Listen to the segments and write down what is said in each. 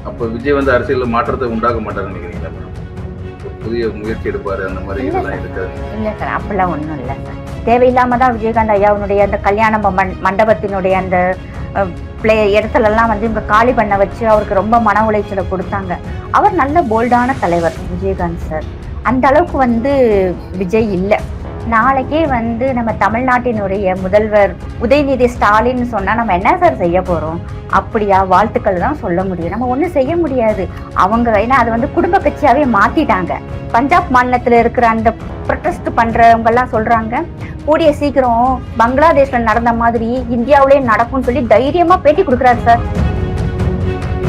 அப்போ விஜய் வந்து அரசியலில் மாற்றத்தை உண்டாக்க மாட்டாருன்னு நினைக்கிறீங்களா மேடம்? புதிய முயற்சி எடுப்பாரு அந்த மாதிரி இதெல்லாம் இருக்காது? இல்ல சார், அப்படிலாம் ஒண்ணும் இல்ல சார். தேவையில்லாம தான் விஜயகாந்த் ஐயாவுடைய அந்த கல்யாண மண்டபத்தினுடைய அந்த இடத்துல எல்லாம் வந்து இவங்க காலி பண்ண வச்சு அவருக்கு ரொம்ப மன உளைச்சலை கொடுத்தாங்க. அவர் நல்ல போல்டான தலைவர் விஜயகாந்த் சார். அந்த அளவுக்கு வந்து விஜய் இல்லை. நாளைக்கே வந்து நம்ம தமிழ்நாட்டினுடைய முதல்வர் உதயநிதி ஸ்டாலின் சொன்னா நம்ம என்ன சார் செய்ய போறோம்? அப்படியா, வாழ்த்துக்கள் தான் சொல்ல முடியும். நம்ம ஒண்ணும் செய்ய முடியாது. அவங்க ஏன்னா அது வந்து குடும்ப கட்சியாவே மாத்திட்டாங்க. பஞ்சாப் மாநிலத்துல இருக்கிற அந்த ப்ரொட்டஸ்ட் பண்றவங்க எல்லாம் சொல்றாங்க, கூடிய சீக்கிரம் பங்களாதேஷ்ல நடந்த மாதிரி இந்தியாவிலேயே நடக்கும்னு சொல்லி தைரியமா பேட்டி கொடுக்குறாரு சார்.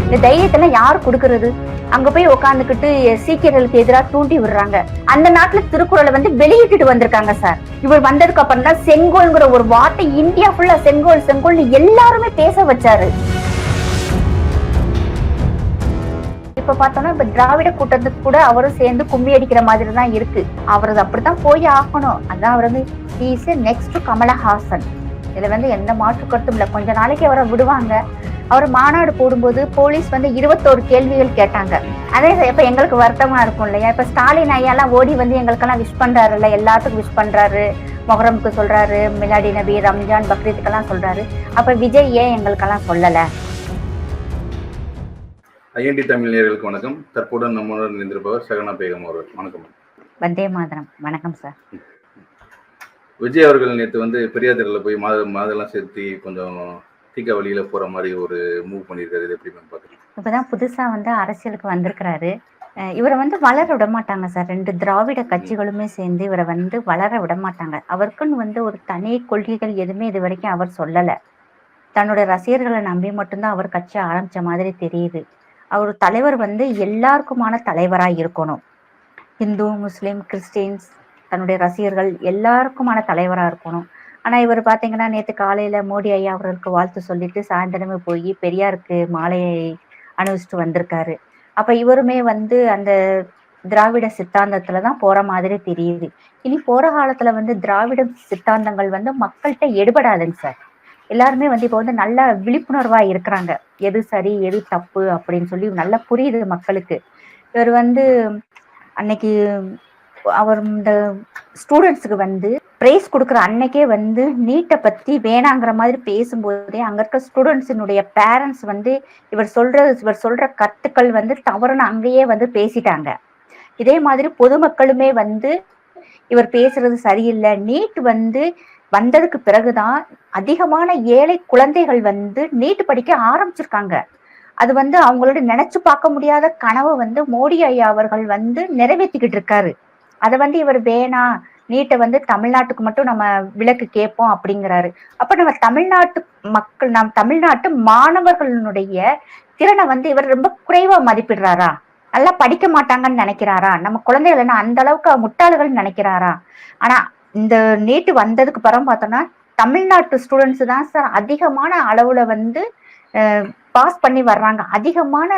இந்த தைரியத்தெல்லாம் யாரு கொடுக்கறது? அங்க போய் உட்காந்துக்கிட்டு சீக்கியர்களுக்கு எதிராக தூண்டி விடுறாங்க. அந்த நாட்டுல திருக்குறளை வந்து வெளியிட்டு வந்திருக்காங்க சார். இவர் வந்ததுக்கு அப்புறம் தான் செங்கோல்ங்கிற ஒரு வார்த்தை இந்தியா ஃபுல்லா செங்கோல் செங்கோல்னு எல்லாருமே பேச வச்சாரு. இப்ப பார்த்தோம்னா இப்ப திராவிட கூட்டத்துக்கு கூட அவரும் சேர்ந்து கும்மி அடிக்கிற மாதிரி தான் இருக்கு. அவரது அப்படித்தான் போய் ஆகணும். அதான் அவர் வந்து நெக்ஸ்ட் கமலஹாசன். இதுல வந்து எந்த மாற்று கருத்தும் இல்லை. கொஞ்ச நாளைக்கு அவரை விடுவாங்க. அவர் மாநாடு போடும்போது போலீஸ் வந்து 21 கேள்விகள் கேட்டாங்க. அதே இப்ப எங்களுக்கு வருத்தமா இருக்கும் இல்லையா? இப்ப ஸ்டாலின் ஐயாலாம் ஓடி வந்து எங்களுக்கெல்லாம் விஷ் பண்றாருல்ல, எல்லாத்துக்கும் விஷ் பண்றாரு, மொஹரமுக்கு சொல்றாரு, மிலாடி நபி, ரம்ஜான், பக்ரீத்துக்கெல்லாம் சொல்றாரு. அப்ப விஜய் ஏன் எங்களுக்கெல்லாம் சொல்லல? ஐஎன்டி தமிழ் நேயர்களுக்கு வணக்கம். தற்போது நம்முடன் இணைந்திருப்பவர் சகனா பேகம் அவர்கள். வணக்கம். வந்தே மாதரம். வணக்கம் சார். விஜய் அவர்கள் நேற்று வந்து பெரியார் தெருவில் போய் மாதெல்லாம் சேர்த்து கொஞ்சம் தீக்க வழியில போற மாதிரி ஒரு மூவ் பண்ணியிருக்காரு. இது எப்படி பாக்குறீங்க? இப்பதான் புதுசா வந்து அரசியலுக்கு வந்திருக்கிறாரு. இவரை வந்து வளர விட மாட்டாங்க சார். 2 திராவிட கட்சிகளுமே சேர்ந்து இவரை வந்து வளர விட மாட்டாங்க. அவருக்குன்னு வந்து ஒரு தனி கொள்கைகள் எதுவுமே இது வரைக்கும் அவர் சொல்லல. தன்னோட ரசிகர்களை நம்பி மட்டும்தான் அவர் கட்சி ஆரம்பிச்ச மாதிரி தெரியுது. அவர் தலைவர் வந்து எல்லாருக்குமான தலைவரா இருக்கணும். இந்து, முஸ்லிம், கிறிஸ்டின்ஸ், தன்னுடைய ரசிகர்கள் எல்லாருக்குமான தலைவரா இருக்கணும். ஆனா இவர் பாத்தீங்கன்னா நேற்று காலையில மோடி ஐயா அவர்களுக்கு வாழ்த்து சொல்லிட்டு சாயந்தரமே போய் பெரியாருக்கு மாலையை அணிவிச்சுட்டு வந்திருக்காரு. அப்ப இவருமே வந்து அந்த திராவிட சித்தாந்தத்துலதான் போற மாதிரி தெரியுது. இனி போற காலத்துல வந்து திராவிட சித்தாந்தங்கள் வந்து மக்கள்கிட்ட எடுபடாதுங்க சார். எல்லாருமே வந்து இப்ப வந்து நல்ல விழிப்புணர்வா இருக்கிறாங்க. எது சரி எது தப்பு அப்படின்னு சொல்லி நல்லா புரியுது மக்களுக்கு. இவர் வந்து அன்னைக்கு அவர் இந்த ஸ்டூடெண்ட்ஸுக்கு வந்து பிரைஸ் கொடுக்குற அன்னைக்கே வந்து நீட்டை பத்தி வேணாங்கிற மாதிரி பேசும்போதே அங்க இருக்க ஸ்டூடெண்ட்ஸினுடைய பேரண்ட்ஸ் வந்து இவர் சொல்ற கருத்துக்கள் வந்து தவறுன்னு அங்கேயே வந்து பேசிட்டாங்க. இதே மாதிரி பொதுமக்களுமே வந்து இவர் பேசுறது சரியில்லை. நீட் வந்து வந்ததுக்கு பிறகுதான் அதிகமான ஏழை குழந்தைகள் வந்து நீட் படிக்க ஆரம்பிச்சிருக்காங்க. அது வந்து அவங்களோட நினைச்சு பார்க்க முடியாத கனவை வந்து மோடி ஐயா அவர்கள் வந்து நிறைவேற்றிக்கிட்டு இருக்காரு. அதை வந்து இவர் வேணாம், நீட்டை வந்து தமிழ்நாட்டுக்கு மட்டும் நம்ம விலக்கு கேட்போம் அப்படிங்கிறாரு. அப்ப நம்ம தமிழ்நாட்டு மக்கள், நம் தமிழ்நாட்டு மாணவர்களுடைய திறனை வந்து இவர் ரொம்ப குறைவா மதிப்பிடுறாரா? நல்லா படிக்க மாட்டாங்கன்னு நினைக்கிறாரா? நம்ம குழந்தைகள் என்ன அந்த அளவுக்கு முட்டாள்கள் நினைக்கிறாரா? ஆனா இந்த நீட்டு வந்ததுக்கு பிறகு பார்த்தோம்னா தமிழ்நாட்டு ஸ்டூடெண்ட்ஸ் தான் சார் அதிகமான அளவுல வந்து பாஸ் பண்ணி வர்றாங்க. அதிகமான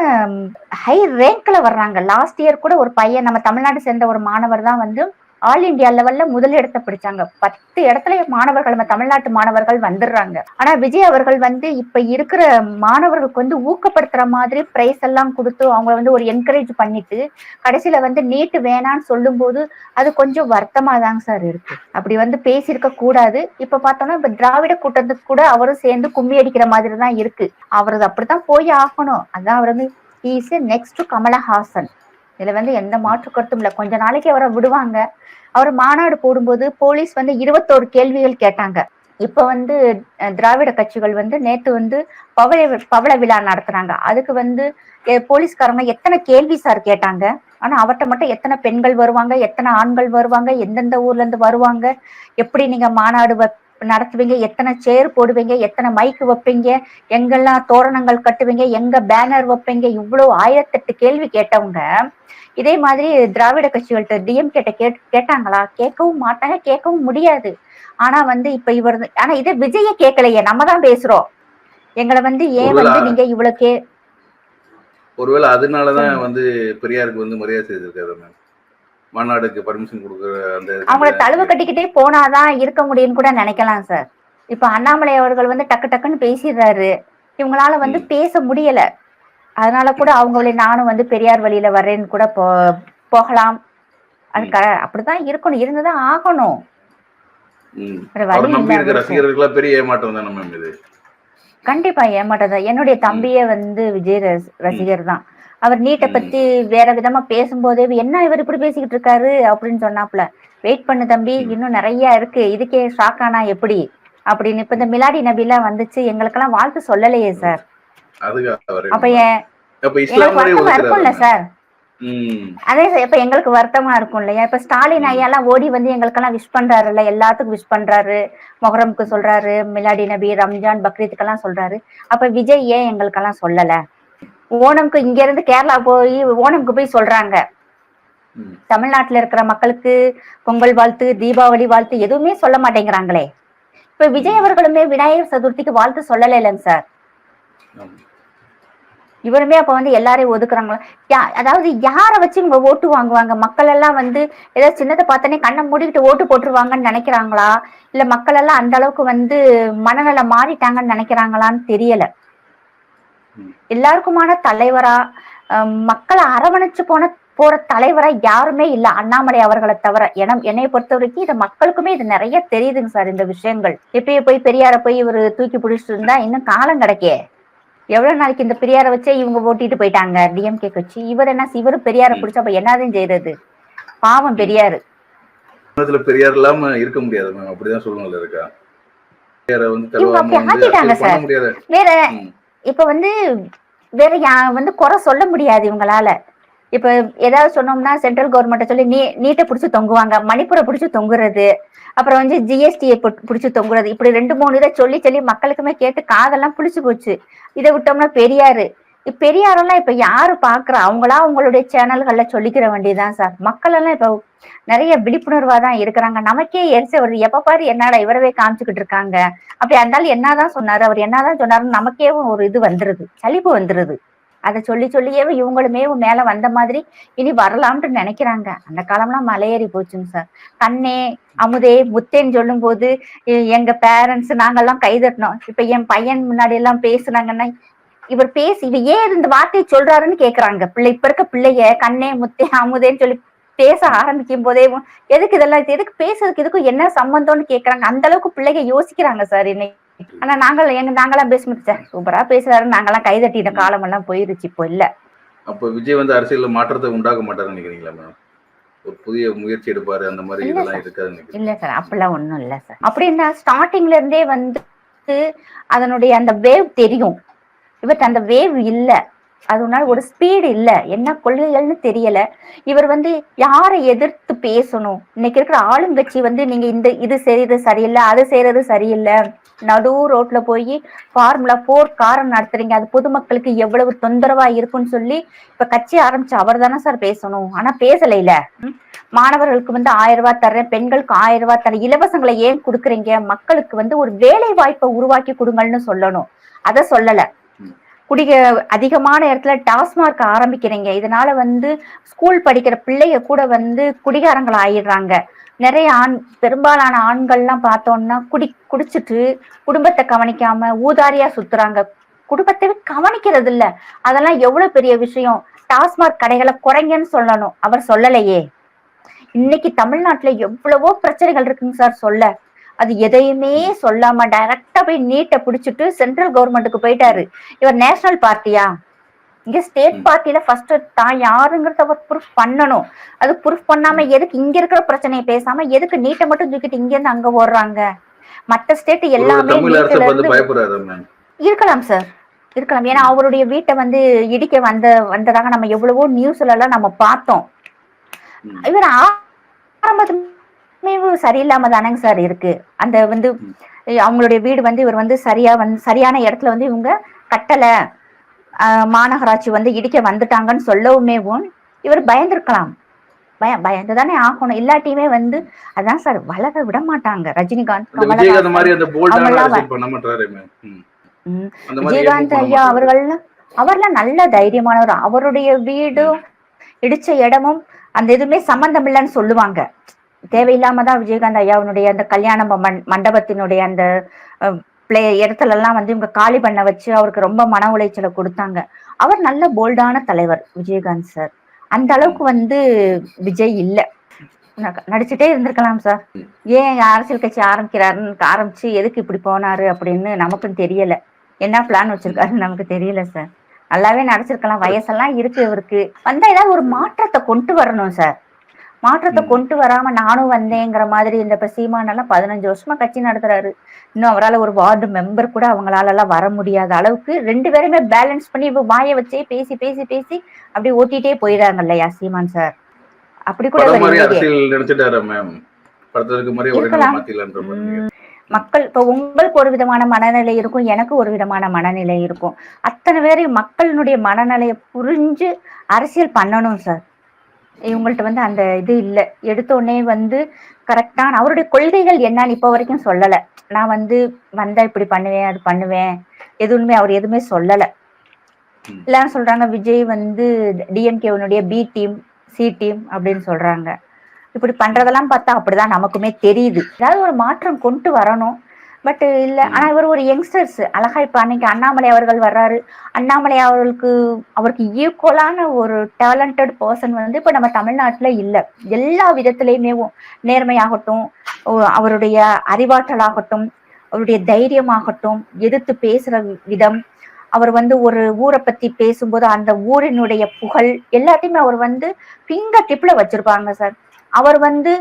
ஹை ரேங்க்ல வர்றாங்க. லாஸ்ட் இயர் கூட ஒரு பையன் நம்ம தமிழ்நாடு சேர்ந்த ஒரு மாணவர் தான் வந்து ஆல் இண்டியா லெவல்ல முதல் இடத்தை பிடிச்சாங்க. 10 இடத்துல மாணவர்கள், நம்ம தமிழ்நாட்டு மாணவர்கள் வந்துடுறாங்க. ஆனா விஜய் அவர்கள் வந்து இப்ப இருக்கிற மாணவர்களுக்கு வந்து ஊக்கப்படுத்துற மாதிரி பிரைஸ் எல்லாம் கொடுத்து அவங்க வந்து ஒரு என்கரேஜ் பண்ணிட்டு கடைசியில வந்து நீட்டு வேணான்னு சொல்லும் போது அது கொஞ்சம் வருத்தமா தாங்க சார் இருக்கு. அப்படி வந்து பேசியிருக்க கூடாது. இப்ப பார்த்தோம்னா இப்ப திராவிட கூட்டத்துக்கு கூட அவரும் சேர்ந்து கும்மி அடிக்கிற மாதிரி தான் இருக்கு. அவரது அப்படித்தான் போய் ஆகணும். அதான் அவர் வந்து நெக்ஸ்ட் கமலஹாசன். இதுல வந்து எந்த மாற்று கருத்தும் இல்லை. கொஞ்ச நாளைக்கு அவரை விடுவாங்க. அவர் மாநாடு போடும்போது போலீஸ் வந்து 21 கேள்விகள் கேட்டாங்க. இப்ப வந்து திராவிட கட்சிகள் வந்து நேத்து வந்து பவள விழா நடத்துறாங்க. அதுக்கு வந்து போலீஸ்காரங்க எத்தனை கேள்வி சார் கேட்டாங்க? ஆனா அவர்கிட்ட மட்டும் எத்தனை பெண்கள் வருவாங்க, எத்தனை ஆண்கள் வருவாங்க, எந்தெந்த ஊர்ல இருந்து வருவாங்க, எப்படி நீங்க மாநாடு நடத்துவீங்க, எத்தனை சேர் போடுவீங்க, எத்தனை மைக்கு வைப்பீங்க, எங்கெல்லாம் தோரணங்கள் கட்டுவீங்க, எங்க பேனர் வைப்பீங்க, இவ்வளவு 1008 கேள்வி கேட்டவங்க இதே மாதிரி திராவிட கட்சிகள்கிட்ட டிஎம்கே கேட்டாங்களா? கேட்கவும் மாட்டாங்க, கேட்கவும் முடியாது. ஆனா வந்து இப்ப இவர் ஆனா இதை விஜய கேட்கலையே, நம்ம தான் பேசுறோம். எங்களை வந்து ஏன் வந்து நீங்க இவ்வளவு ஒருவேளை அதனாலதான் வந்து பெரியாருக்கு வந்து மரியாதை செய்திருக்காரு. மாநாடுக்கு பர்மிஷன் கொடுக்குற அந்த அவங்கள தழுவ கட்டிக்கிட்டே போனாதான் இருக்க முடியும்னு கூட நினைக்கலாம் சார். இப்ப அண்ணாமலை அவர்கள் வந்து டக்கு டக்குன்னு பேசிடுறாரு. இவங்களால வந்து பேச முடியல. அதனால கூட அவங்களே நானும் வந்து பெரியார் வழியில வர்றேன்னு கூட போகலாம். அது அப்படிதான் இருக்கணும், இருந்துதான் ஆகணும். வேற வழி அவர் நம்பி இல்ல இருக்க அவருக்கு. ரசிகர்களுக்கெல்லாம் பெரிய ஏமாற்றம் தானே மேம் இது. கண்டிப்பா ஏமாட்டதான். என்னுடைய தம்பியே வந்து விஜய் ரசிகர் தான். அவர் நீட்டை பத்தி வேற விதமா பேசும்போதே என்ன இவர் இப்படி பேசிக்கிட்டு இருக்காரு அப்படின்னு சொன்னாப்ல. வெயிட் பண்ணு தம்பி, இன்னும் நிறைய இருக்கு, இதுக்கே ஷாக் ஆனா எப்படி அப்படின்னு. இப்ப இந்த மிலாடி நபிலாம் வந்துச்சு, எங்களுக்கெல்லாம் வாழ்த்து சொல்லலையே சார். அப்ப எங்களுக்கு வருத்தமா இருக்கும்ல சார். அதே இப்ப எங்களுக்கு வருத்தமா இருக்கும் இல்லையா? இப்ப ஸ்டாலின் ஐயா எல்லாம் ஓடி வந்து எங்களுக்கெல்லாம் விஷ் பண்றாருல்ல, எல்லாத்துக்கும் விஷ் பண்றாரு, மொஹரம்க்கு சொல்றாரு, மிலாடி நபி, ரம்ஜான், பக்ரீத்துக்கெல்லாம் சொல்றாரு. அப்ப விஜய் ஏன் எங்களுக்கெல்லாம் சொல்லல? ஓணம்க்கு இங்க இருந்து கேரளா போய் ஓணம்க்கு போய் சொல்றாங்க. தமிழ்நாட்டுல இருக்கிற மக்களுக்கு பொங்கல் வாழ்த்து, தீபாவளி வாழ்த்து எதுவுமே சொல்ல மாட்டேங்கிறாங்களே. இப்ப விஜய் அவர்களுமே விநாயகர் சதுர்த்திக்கு வாழ்த்து சொல்லல இல்லைங்க சார். இவருமே அப்ப வந்து எல்லாரையும் ஒதுக்குறாங்களா? அதாவது யார வச்சு இவங்க ஓட்டு வாங்குவாங்க? மக்கள் எல்லாம் வந்து ஏதாவது சின்னத்தை பார்த்தனே கண்ணை மூடிக்கிட்டு ஓட்டு போட்டுருவாங்கன்னு நினைக்கிறாங்களா? இல்ல மக்கள் எல்லாம் அந்த அளவுக்கு வந்து மனநல மாறிட்டாங்கன்னு நினைக்கிறாங்களான்னு தெரியல. எல்லாருக்குமான தலைவரா, மக்களை அரவணைச்சு போற தலைவரா யாருமே இல்ல, அண்ணாமலை அவர்களை தவிர. என்னைய பொறுத்த வரைக்கும் இது மக்களுக்குமே இது நிறைய தெரியுதுங்க சார். இந்த விஷயங்கள் எப்பயே போய் பெரியார போய் இவரு தூக்கி பிடிச்சிட்டு இருந்தா இன்னும் காலம் கிடைக்கே. எவ்வளவு நாளைக்கு இந்த பெரியார வச்சே இவங்க ஓட்டிட்டு போயிட்டாங்க டிஎம்கே கட்சி. இவர் என்ன, இவரு பெரியார பிடிச்சா அப்ப என்னதான் செய்யறது? பாவம் பெரியாரு. பெரியார் இல்லாம இருக்க முடியாது மேம், அப்படிதான் சூழ்நிலை இருக்கா. இவங்க அப்படி ஆக்கிட்டாங்க சார். வேற இப்ப வந்து வேற வந்து குறை சொல்ல முடியாது இவங்களால. இப்ப ஏதாவது சொன்னோம்னா சென்ட்ரல் கவர்மெண்ட்டை சொல்லி நீட்டை பிடிச்சு தொங்குவாங்க, மணிப்பூரை பிடிச்சு தொங்குறது, அப்புறம் வந்து ஜிஎஸ்டியை பிடிச்சு தொங்குறது. இப்படி 2-3 இதை சொல்லி சொல்லி மக்களுக்குமே கேட்டு காதெல்லாம் புளிச்சு போச்சு. இதை விட்டோம்னா பெரியாரு. பெரியாரெல்லாம் இப்ப யாரு பாக்குறா? அவங்களா அவங்களுடைய சேனல்கள்ல சொல்லிக்கிற வேண்டியதுதான் சார். மக்கள் எல்லாம் இப்ப நிறைய விழிப்புணர்வா தான் இருக்கிறாங்க. நமக்கே எரிச்சல் வருது. எப்ப பாரு என்னடா இவரவே காமிச்சுக்கிட்டு இருக்காங்க. அப்படி இருந்தாலும் என்னதான் சொன்னாரு, அவர் என்னதான் சொன்னாருன்னு நமக்கே ஒரு இது வந்துருது, சலிப்பு வந்துருது. அதை சொல்லி சொல்லியே இவங்களுமே மேல வந்த மாதிரி இனி வரலாம்னு நினைக்கிறாங்க. அந்த காலம்லாம் மலையேறி போச்சுங்க சார். கண்ணே அமுதே முத்தேன்னு சொல்லும் போது எங்க பேரண்ட்ஸ் நாங்கெல்லாம் கைதட்டணும். இப்ப என் பையன் முன்னாடி எல்லாம் பேசுனாங்கன்னா இவர் ஏன் இந்த வார்த்தையை சொல்றாருன்னு கேக்குறாங்க பிள்ளை. இப்ப இருக்க பிள்ளைய கண்ணே முத்தே அமுதேன்னு சொல்லி பேச ஆரம்பிக்கும் போதே எதுக்கு இதெல்லாம், எதுக்கு பேசுறதுக்கு இதுக்கும் என்ன சம்பந்தம்னு கேக்குறாங்க. அந்த அளவுக்கு பிள்ளைங்க யோசிக்கிறாங்க சார் இன்னைக்கு. ஆனா நாங்கெல்லாம் பேச முடிச்சேன், சூப்பரா பேசுறாரு, நாங்கெல்லாம் கைதட்டின காலம் எல்லாம் போயிருச்சு, இப்போ இல்ல. அப்ப விஜய் வந்து அரசியல்ல மாற்றத்தை உண்டாக்க மாட்டாருன்னு நினைக்கிறீங்களா மேம்? ஒரு புதிய முயற்சி எடுப்பாரு அந்த மாதிரி இதெல்லாம் இருக்காது? இல்ல சார், அப்படிலாம் ஒண்ணும் இல்ல சார். அப்படின்னா ஸ்டார்டிங்ல இருந்தே வந்து அதனுடைய அந்த வேவ் தெரியும். இவருக்கு அந்த வேவ் இல்ல, அதனால ஒரு ஸ்பீடு இல்ல, என்ன கொள்கைகள்னு தெரியல. இவர் வந்து யாரை எதிர்த்து பேசணும்? இன்னைக்கு இருக்கிற ஆளுங்கட்சி வந்து நீங்க இது செய்யறது சரியில்லை, அது செய்யறது சரியில்லை, நடு ரோட்ல போய் ஃபார்முலா 4 காரம் நடத்துறீங்க, அது பொதுமக்களுக்கு எவ்வளவு தொந்தரவா இருக்குன்னு சொல்லி இப்ப கட்சி ஆரம்பிச்சு அவர் தானே சார் பேசணும். ஆனா பேசல. மாணவர்களுக்கு வந்து 1000 ரூபாய் தர்றேன், பெண்களுக்கு 1000 ரூபாய் தரேன், இலவசங்களை ஏன் கொடுக்குறீங்க? மக்களுக்கு வந்து ஒரு வேலை வாய்ப்பை உருவாக்கி கொடுங்கள்னு சொல்லணும். அதை சொல்லல. அதிகமான இடத்துல டாஸ்மார்க் ஆரம்பிக்கிறீங்க, இதனால வந்து ஸ்கூல் படிக்கிற பிள்ளைய கூட வந்து குடிகாரங்கள் ஆயிடுறாங்க. நிறைய பெரும்பாலான ஆண்கள்லாம் பார்த்தோம்னா குடிச்சிட்டு குடும்பத்தை கவனிக்காம ஊதாரியா சுத்துறாங்க, குடும்பத்தை கவனிக்கிறது இல்ல. அதெல்லாம் எவ்வளவு பெரிய விஷயம். டாஸ்மார்க் கடைகளை குறைங்கன்னு சொல்லணும், அவர் சொல்லலையே. இன்னைக்கு தமிழ்நாட்டுல எவ்வளவோ பிரச்சனைகள் இருக்குங்க சார் சொல்ல. அது எதையுமே சொல்லாம டைரக்டா போய் நீட்டை பிடிச்சிட்டு சென்ட்ரல் கவர்மெண்ட்டுக்கு போயிட்டாரு. இவர் நேஷனல் பார்ட்டியா? இங்க ஸ்டேட் பார்ட்டில ஃபர்ஸ்ட் தான் யாருங்கிறத அவர் ப்ரூஃப் பண்ணணும். அது ப்ரூஃப் பண்ணாம எதுக்கு இங்க இருக்கிற பிரச்சனையை பேசாம எதுக்கு நீட்டை மட்டும் தூக்கிட்டு இங்க இருந்து அங்க ஓடுறாங்க? மற்ற ஸ்டேட் எல்லாமே இருக்கலாம் சார், இருக்கலாம். ஏன்னா அவருடைய வீட்டை வந்து இடிக்க வந்ததாக நம்ம எவ்வளவோ நியூஸ்ல எல்லாம் நம்ம பார்த்தோம். இவர் ஆரம்பத்துல சரியில்லாம தானங்க சார் இருக்கு. அந்த வந்து அவங்களுடைய வீடு வந்து இவர் வந்து சரியான இடத்துல வந்து இவங்க கட்டல, மாநகராட்சி வந்து இடிக்க வந்துட்டாங்கன்னு சொல்லவுமே இவர் பயந்துருக்கலாம். பயந்துதானே ஆகணும். இல்லாட்டியுமே வந்து அதான் சார் வளர விட மாட்டாங்க. ரஜினிகாந்த், விஜயகாந்த் ஐயா அவர்லாம் நல்ல தைரியமானவர். அவருடைய வீடும் இடிச்ச இடமும் அந்த எதுவுமே சம்பந்தம் இல்லைன்னு சொல்லுவாங்க. தேவையில்லாம தான் விஜயகாந்த் ஐயாவுடைய அந்த கல்யாண மண்டபத்தினுடைய அந்த இடத்துல எல்லாம் வந்து இவங்க காலி பண்ண வச்சு அவருக்கு ரொம்ப மன உளைச்சலை கொடுத்தாங்க. அவர் நல்ல போல்டான தலைவர் விஜயகாந்த் சார். அந்த அளவுக்கு வந்து விஜய் இல்ல. நடிச்சுட்டே இருந்திருக்கலாம் சார். ஏன் அரசியல் கட்சி ஆரம்பிக்கிறாருன்னு ஆரம்பிச்சு எதுக்கு இப்படி போனாரு அப்படின்னு நமக்கும் தெரியல. என்ன பிளான் வச்சிருக்காருன்னு நமக்கு தெரியல சார். நல்லாவே நடிச்சிருக்கலாம். வயசெல்லாம் இருக்கு இவருக்கு. வந்தா ஏதாவது ஒரு மாற்றத்தை கொண்டு வரணும் சார். மாற்றத்தை கொண்டு வராம நானும் வந்தேங்கிற மாதிரி இந்த இப்ப சீமானெல்லாம் 15 வருஷமா கட்சி நடத்துறாரு. இன்னும் அவரால் ஒரு வார்டு மெம்பர் கூட அவங்களால எல்லாம் வர முடியாத அளவுக்கு 2 பேருமே பேலன்ஸ் பண்ணி இப்ப வாயை வச்சே பேசி பேசி பேசி அப்படி ஓட்டிட்டே போயிடாங்க இல்லையா சீமான் சார். அப்படி கூட அரசியல் நினைச்சிட்டாரா மேம்? படத்துக்கு மாதிரி இருக்கலாம். மக்கள் இப்ப உங்களுக்கு ஒரு விதமான மனநிலை இருக்கும், எனக்கு ஒரு விதமான மனநிலை இருக்கும். அத்தனை பேரையும் மக்களினுடைய மனநிலையை புரிஞ்சு அரசியல் பண்ணணும் சார். இவங்கள்ட்ட வந்து அந்த இது இல்லை. எடுத்தோடனே வந்து கரெக்டான அவருடைய கொள்கைகள் என்னன்னு இப்ப வரைக்கும் சொல்லல. நான் வந்து வந்தா இப்படி பண்ணுவேன் அது பண்ணுவேன் எதுவுமே அவர் எதுவுமே சொல்லல. எல்லாரும் சொல்றாங்க விஜய் வந்து டிஎம்கேனுடைய பி டீம் சி டீம் அப்படின்னு சொல்றாங்க. இப்படி பண்றதெல்லாம் பார்த்தா அப்படிதான் நமக்குமே தெரியுது. ஏதாவது ஒரு மாற்றம் கொண்டு வரணும். பட் இல்ல. ஆனா இவர் ஒரு யங்ஸ்டர்ஸ் அழகா இப்ப அன்னைக்கு அண்ணாமலை அவர்கள் வர்றாரு. அண்ணாமலை அவருக்கு ஈக்குவலான ஒரு டேலண்டட் பர்சன் வந்து இப்ப நம்ம தமிழ்நாட்டுல இல்ல. எல்லா விதத்திலயுமே நேர்மையாகட்டும், அவருடைய அறிவாற்றலாகட்டும், அவருடைய தைரியமாகட்டும், எதிர்த்து பேசுற விதம், அவர் வந்து ஒரு ஊரை பத்தி பேசும்போது அந்த ஊரினுடைய புகழ் எல்லாத்தையுமே அவர் வந்து ஃபிங்கர் டிப்ல வச்சிருப்பாங்க சார். அவர் வந்து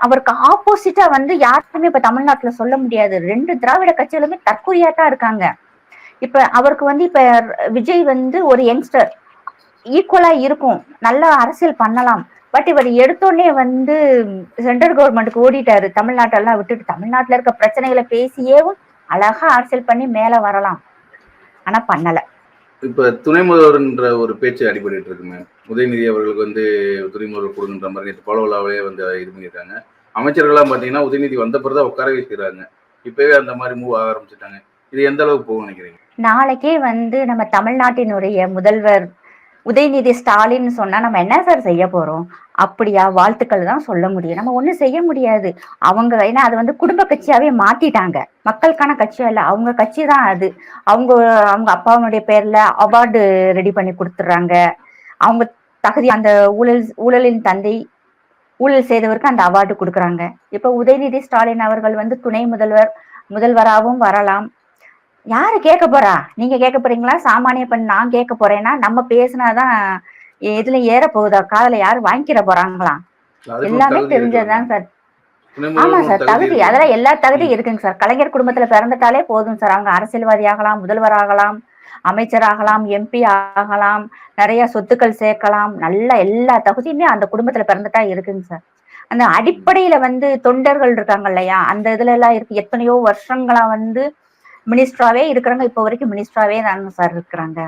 அவருக்கு ஆப்போசிட்டா வந்து யாருக்குமே இப்ப தமிழ்நாட்டுல சொல்ல முடியாது. 2 திராவிட கட்சிகளுமே தற்கொலையாத்தான் இருக்காங்க. இப்ப அவருக்கு வந்து இப்ப விஜய் வந்து ஒரு யங்ஸ்டர் ஈக்குவலா இருக்கும், நல்லா அரசியல் பண்ணலாம். பட் இவர் எடுத்தோடனே வந்து சென்ட்ரல் கவர்மெண்ட்டுக்கு ஓடிட்டாரு. தமிழ்நாட்டெல்லாம் விட்டுட்டு தமிழ்நாட்டுல இருக்க பிரச்சனைகளை பேசியேவும் அழகா அரசியல் பண்ணி மேல வரலாம். ஆனா பண்ணல. இப்ப துணை முதல்வர்ன்ற ஒரு பேச்சு அடிபட்டு இருக்குங்க. உதயநிதி அவர்களுக்கு வந்து துணை முதல்வர் கொடுக்குன்ற மாதிரி நேற்று பலவலாவே வந்து இது பண்ணியிருக்காங்க. அமைச்சர்கள்லாம் பாத்தீங்கன்னா உதயநிதி வந்த பிறகுதான் உட்காரவே செய்யறாங்க. இப்பவே அந்த மாதிரி மூவ் ஆக ஆரம்பிச்சுட்டாங்க. இது எந்த அளவுக்கு போகும் நினைக்கிறீங்க? நாளைக்கே வந்து நம்ம தமிழ்நாட்டினுடைய முதல்வர் உதயநிதி ஸ்டாலின் சொன்னா நம்ம என்ன சார் செய்ய போறோம்? அப்படியா வாழ்த்துக்கள் தான் சொல்ல முடியும். நம்ம ஒண்ணும் செய்ய முடியாது. அவங்க ஏன்னா அது வந்து குடும்ப கட்சியாவே மாத்திட்டாங்க. மக்களுக்கான கட்சியா இல்ல, அவங்க கட்சி தான் அது. அவங்க அப்பாவுடைய பேர்ல அவார்டு ரெடி பண்ணி கொடுத்துடுறாங்க. அவங்க தகுதி அந்த ஊழலின் தந்தை ஊழல் செய்தவருக்கு அந்த அவார்டு கொடுக்குறாங்க. இப்ப உதயநிதி ஸ்டாலின் அவர்கள் வந்து துணை முதல்வராகவும் வரலாம். யாரு கேட்க போறா? நீங்க கேட்க போறீங்களா? சாமானிய பெண் நான் கேட்க போறேன்னா நம்ம பேசினாதான் எதுல ஏற போகுதா? காதல யாரு வாங்கிக்கிற போறாங்களா? எல்லாமே தெரிஞ்சதுதான் சார். ஆமா சார், தகுதி அதெல்லாம் எல்லா தகுதியும் இருக்குங்க சார். கலைஞர் குடும்பத்துல பிறந்துட்டாலே போதும் சார். அவங்க அரசியல்வாதி ஆகலாம், முதல்வர் ஆகலாம், அமைச்சர் ஆகலாம், எம்பி ஆகலாம், நிறைய சொத்துக்கள் சேர்க்கலாம். நல்ல எல்லா தகுதியுமே அந்த குடும்பத்துல பிறந்துட்டா இருக்குங்க சார். அந்த அடிப்படையில வந்து தொண்டர்கள் இருக்காங்க இல்லையா, அந்த இதுல எல்லாம் இருக்கு. எத்தனையோ வருஷங்களா வந்து மினிஸ்டராவே இருக்கிறவங்க இப்ப வரைக்கும் மினிஸ்டராவே தாங்க சார் இருக்கிறாங்க.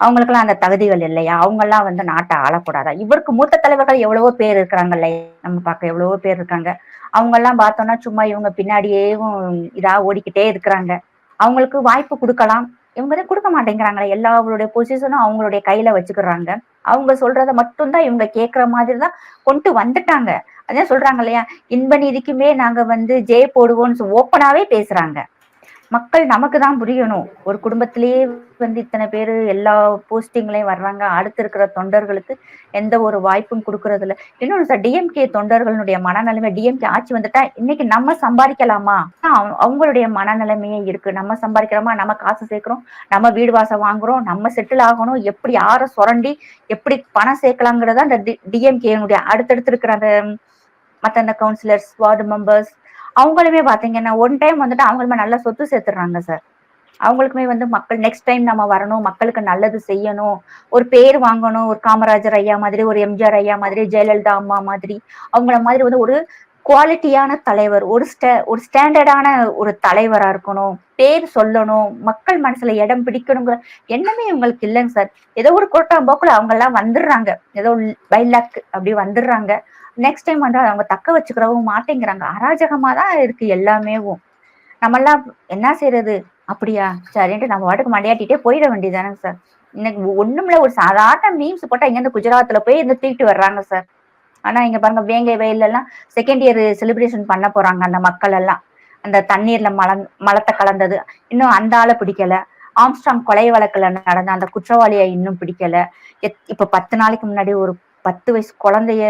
அவங்களுக்கெல்லாம் அந்த தகுதிகள் இல்லையா? அவங்க எல்லாம் வந்து நாட்டை ஆளக்கூடாதா? இவருக்கு மூத்த தலைவர்கள் எவ்வளவோ பேர் இருக்கிறாங்க இல்லையா? நம்ம பார்க்க எவ்வளவோ பேர் இருக்காங்க. அவங்க எல்லாம் பார்த்தோம்னா சும்மா இவங்க பின்னாடியேவும் இதா ஓடிக்கிட்டே இருக்கிறாங்க. அவங்களுக்கு வாய்ப்பு கொடுக்கலாம். இவங்க தான் கொடுக்க மாட்டேங்கிறாங்களே. எல்லாருடைய பொசிஷனும் அவங்களுடைய கையில வச்சுக்கிறாங்க. அவங்க சொல்றத மட்டும்தான் இவங்க கேட்கிற மாதிரிதான் கொண்டு வந்துட்டாங்க. அதான் சொல்றாங்க இல்லையா, இன்ப நீதிக்குமே நாங்க வந்து ஜெய போடுவோம்னு ஓப்பனாவே பேசுறாங்க. மக்கள் நமக்கு தான் புரியணும். ஒரு குடும்பத்திலேயே வந்து இத்தனை பேரு எல்லா போஸ்டிங்லயும் வர்றாங்க. அடுத்து இருக்கிற தொண்டர்களுக்கு எந்த ஒரு வாய்ப்பும் கொடுக்கறது இல்லை. இன்னொன்னு சார், டிஎம்கே தொண்டர்களுடைய மனநிலைமை, டிஎம்கே ஆட்சி வந்துட்டா இன்னைக்கு நம்ம சம்பாதிக்கலாமா? அவங்களுடைய மனநிலைமையே இருக்கு. நம்ம சம்பாதிக்கிறோமா, நம்ம காசு சேர்க்கிறோம், நம்ம வீடு வாசம் வாங்குறோம், நம்ம செட்டில் ஆகணும், எப்படி யாரை சுரண்டி எப்படி பணம் சேர்க்கலாங்கிறத அந்த டிஎம்கேனுடைய அடுத்தடுத்து இருக்கிற அந்த மற்ற அந்த கவுன்சிலர்ஸ், வார்டு மெம்பர்ஸ் அவங்களுமே பாத்தீங்கன்னா ஒன் டைம் வந்துட்டு அவங்களுமே நல்ல சொத்து சேர்த்துடுறாங்க சார். அவங்களுக்குமே வந்து மக்கள் நெக்ஸ்ட் டைம் நம்ம வரணும், மக்களுக்கு நல்லது செய்யணும், ஒரு பேர் வாங்கணும். ஒரு காமராஜர் ஐயா மாதிரி, ஒரு எம்ஜிஆர் ஐயா மாதிரி, ஜெயலலிதா அம்மா மாதிரி, அவங்கள மாதிரி வந்து ஒரு குவாலிட்டியான தலைவர், ஒரு ஸ்டாண்டர்டான ஒரு தலைவரா இருக்கணும், பேர் சொல்லணும், மக்கள் மனசுல இடம் பிடிக்கணுங்கிற எண்ணமே இவங்களுக்கு இல்லைங்க சார். ஏதோ ஒரு கூட்டாம்போக்குல அவங்க எல்லாம் வந்துடுறாங்க, ஏதோ பை லக் அப்படி வந்துடுறாங்க. நெக்ஸ்ட் டைம் வந்து அவங்க தக்க வச்சுக்கிறவும் மாட்டேங்கிறாங்க. அராஜகமா தான் இருக்கு எல்லாமேவும். நம்ம எல்லாம் என்ன செய்யறது? அப்படியா சரின்ட்டு நம்ம வாட்டுக்கு மண்டையாட்டிட்டே போயிட வேண்டியதானங்க சார். இன்னைக்கு ஒண்ணுமில்ல, ஒரு சாதாரண மீம்ஸ் போட்டா இங்க இருந்து குஜராத்ல போய் இருந்து தூக்கிட்டு வர்றாங்க சார். ஆனா இங்க பாருங்க, வேங்கை வயல்ல எல்லாம் செகண்ட் இயர் செலிப்ரேஷன் பண்ண போறாங்க அந்த மக்கள் எல்லாம். அந்த தண்ணீர்ல மலத்தை கலந்தது, இன்னும் அந்த ஆளை பிடிக்கல. ஆம்ஸ்ட்ராங் கொலை வழக்குல நடந்த அந்த குற்றவாளியை இன்னும் பிடிக்கல. இப்ப 10 நாளைக்கு முன்னாடி ஒரு 10 வயசு குழந்தைய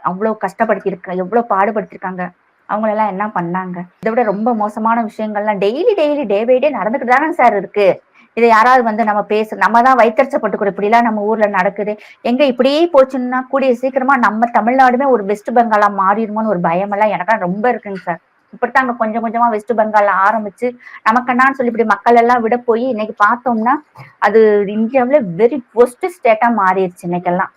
அவ்வளவு கஷ்டப்படுத்திருக்க, எவ்வளவு பாடுபடுத்திருக்காங்க. அவங்களெல்லாம் என்ன பண்ணாங்க? இதை விட ரொம்ப மோசமான விஷயங்கள்லாம் டெய்லி டே பை டே நடந்துட்டு தானே சார் இருக்கு. இதை யாராவது வந்து நம்ம தான் வைத்தறிச்சப்பட்டுக்கிறோம், இப்படி எல்லாம் நம்ம ஊர்ல நடக்குது. எங்க இப்படியே போச்சுன்னா கூடிய சீக்கிரமா நம்ம தமிழ்நாடுமே ஒரு வெஸ்ட் பெங்காலா மாறிடுமோன்னு ஒரு பயமெல்லாம் எனக்கெல்லாம் ரொம்ப இருக்குங்க சார். இப்படித்தாங்க கொஞ்சம் கொஞ்சமா வெஸ்ட் பெங்கால்ல ஆரம்பிச்சு நமக்கு என்னான்னு சொல்லி இப்படி மக்கள் எல்லாம் விட போய் இன்னைக்கு பார்த்தோம்னா அது இந்தியாவில வெரி ஒஸ்ட் ஸ்டேட்டா மாறிடுச்சு இன்னைக்கெல்லாம்.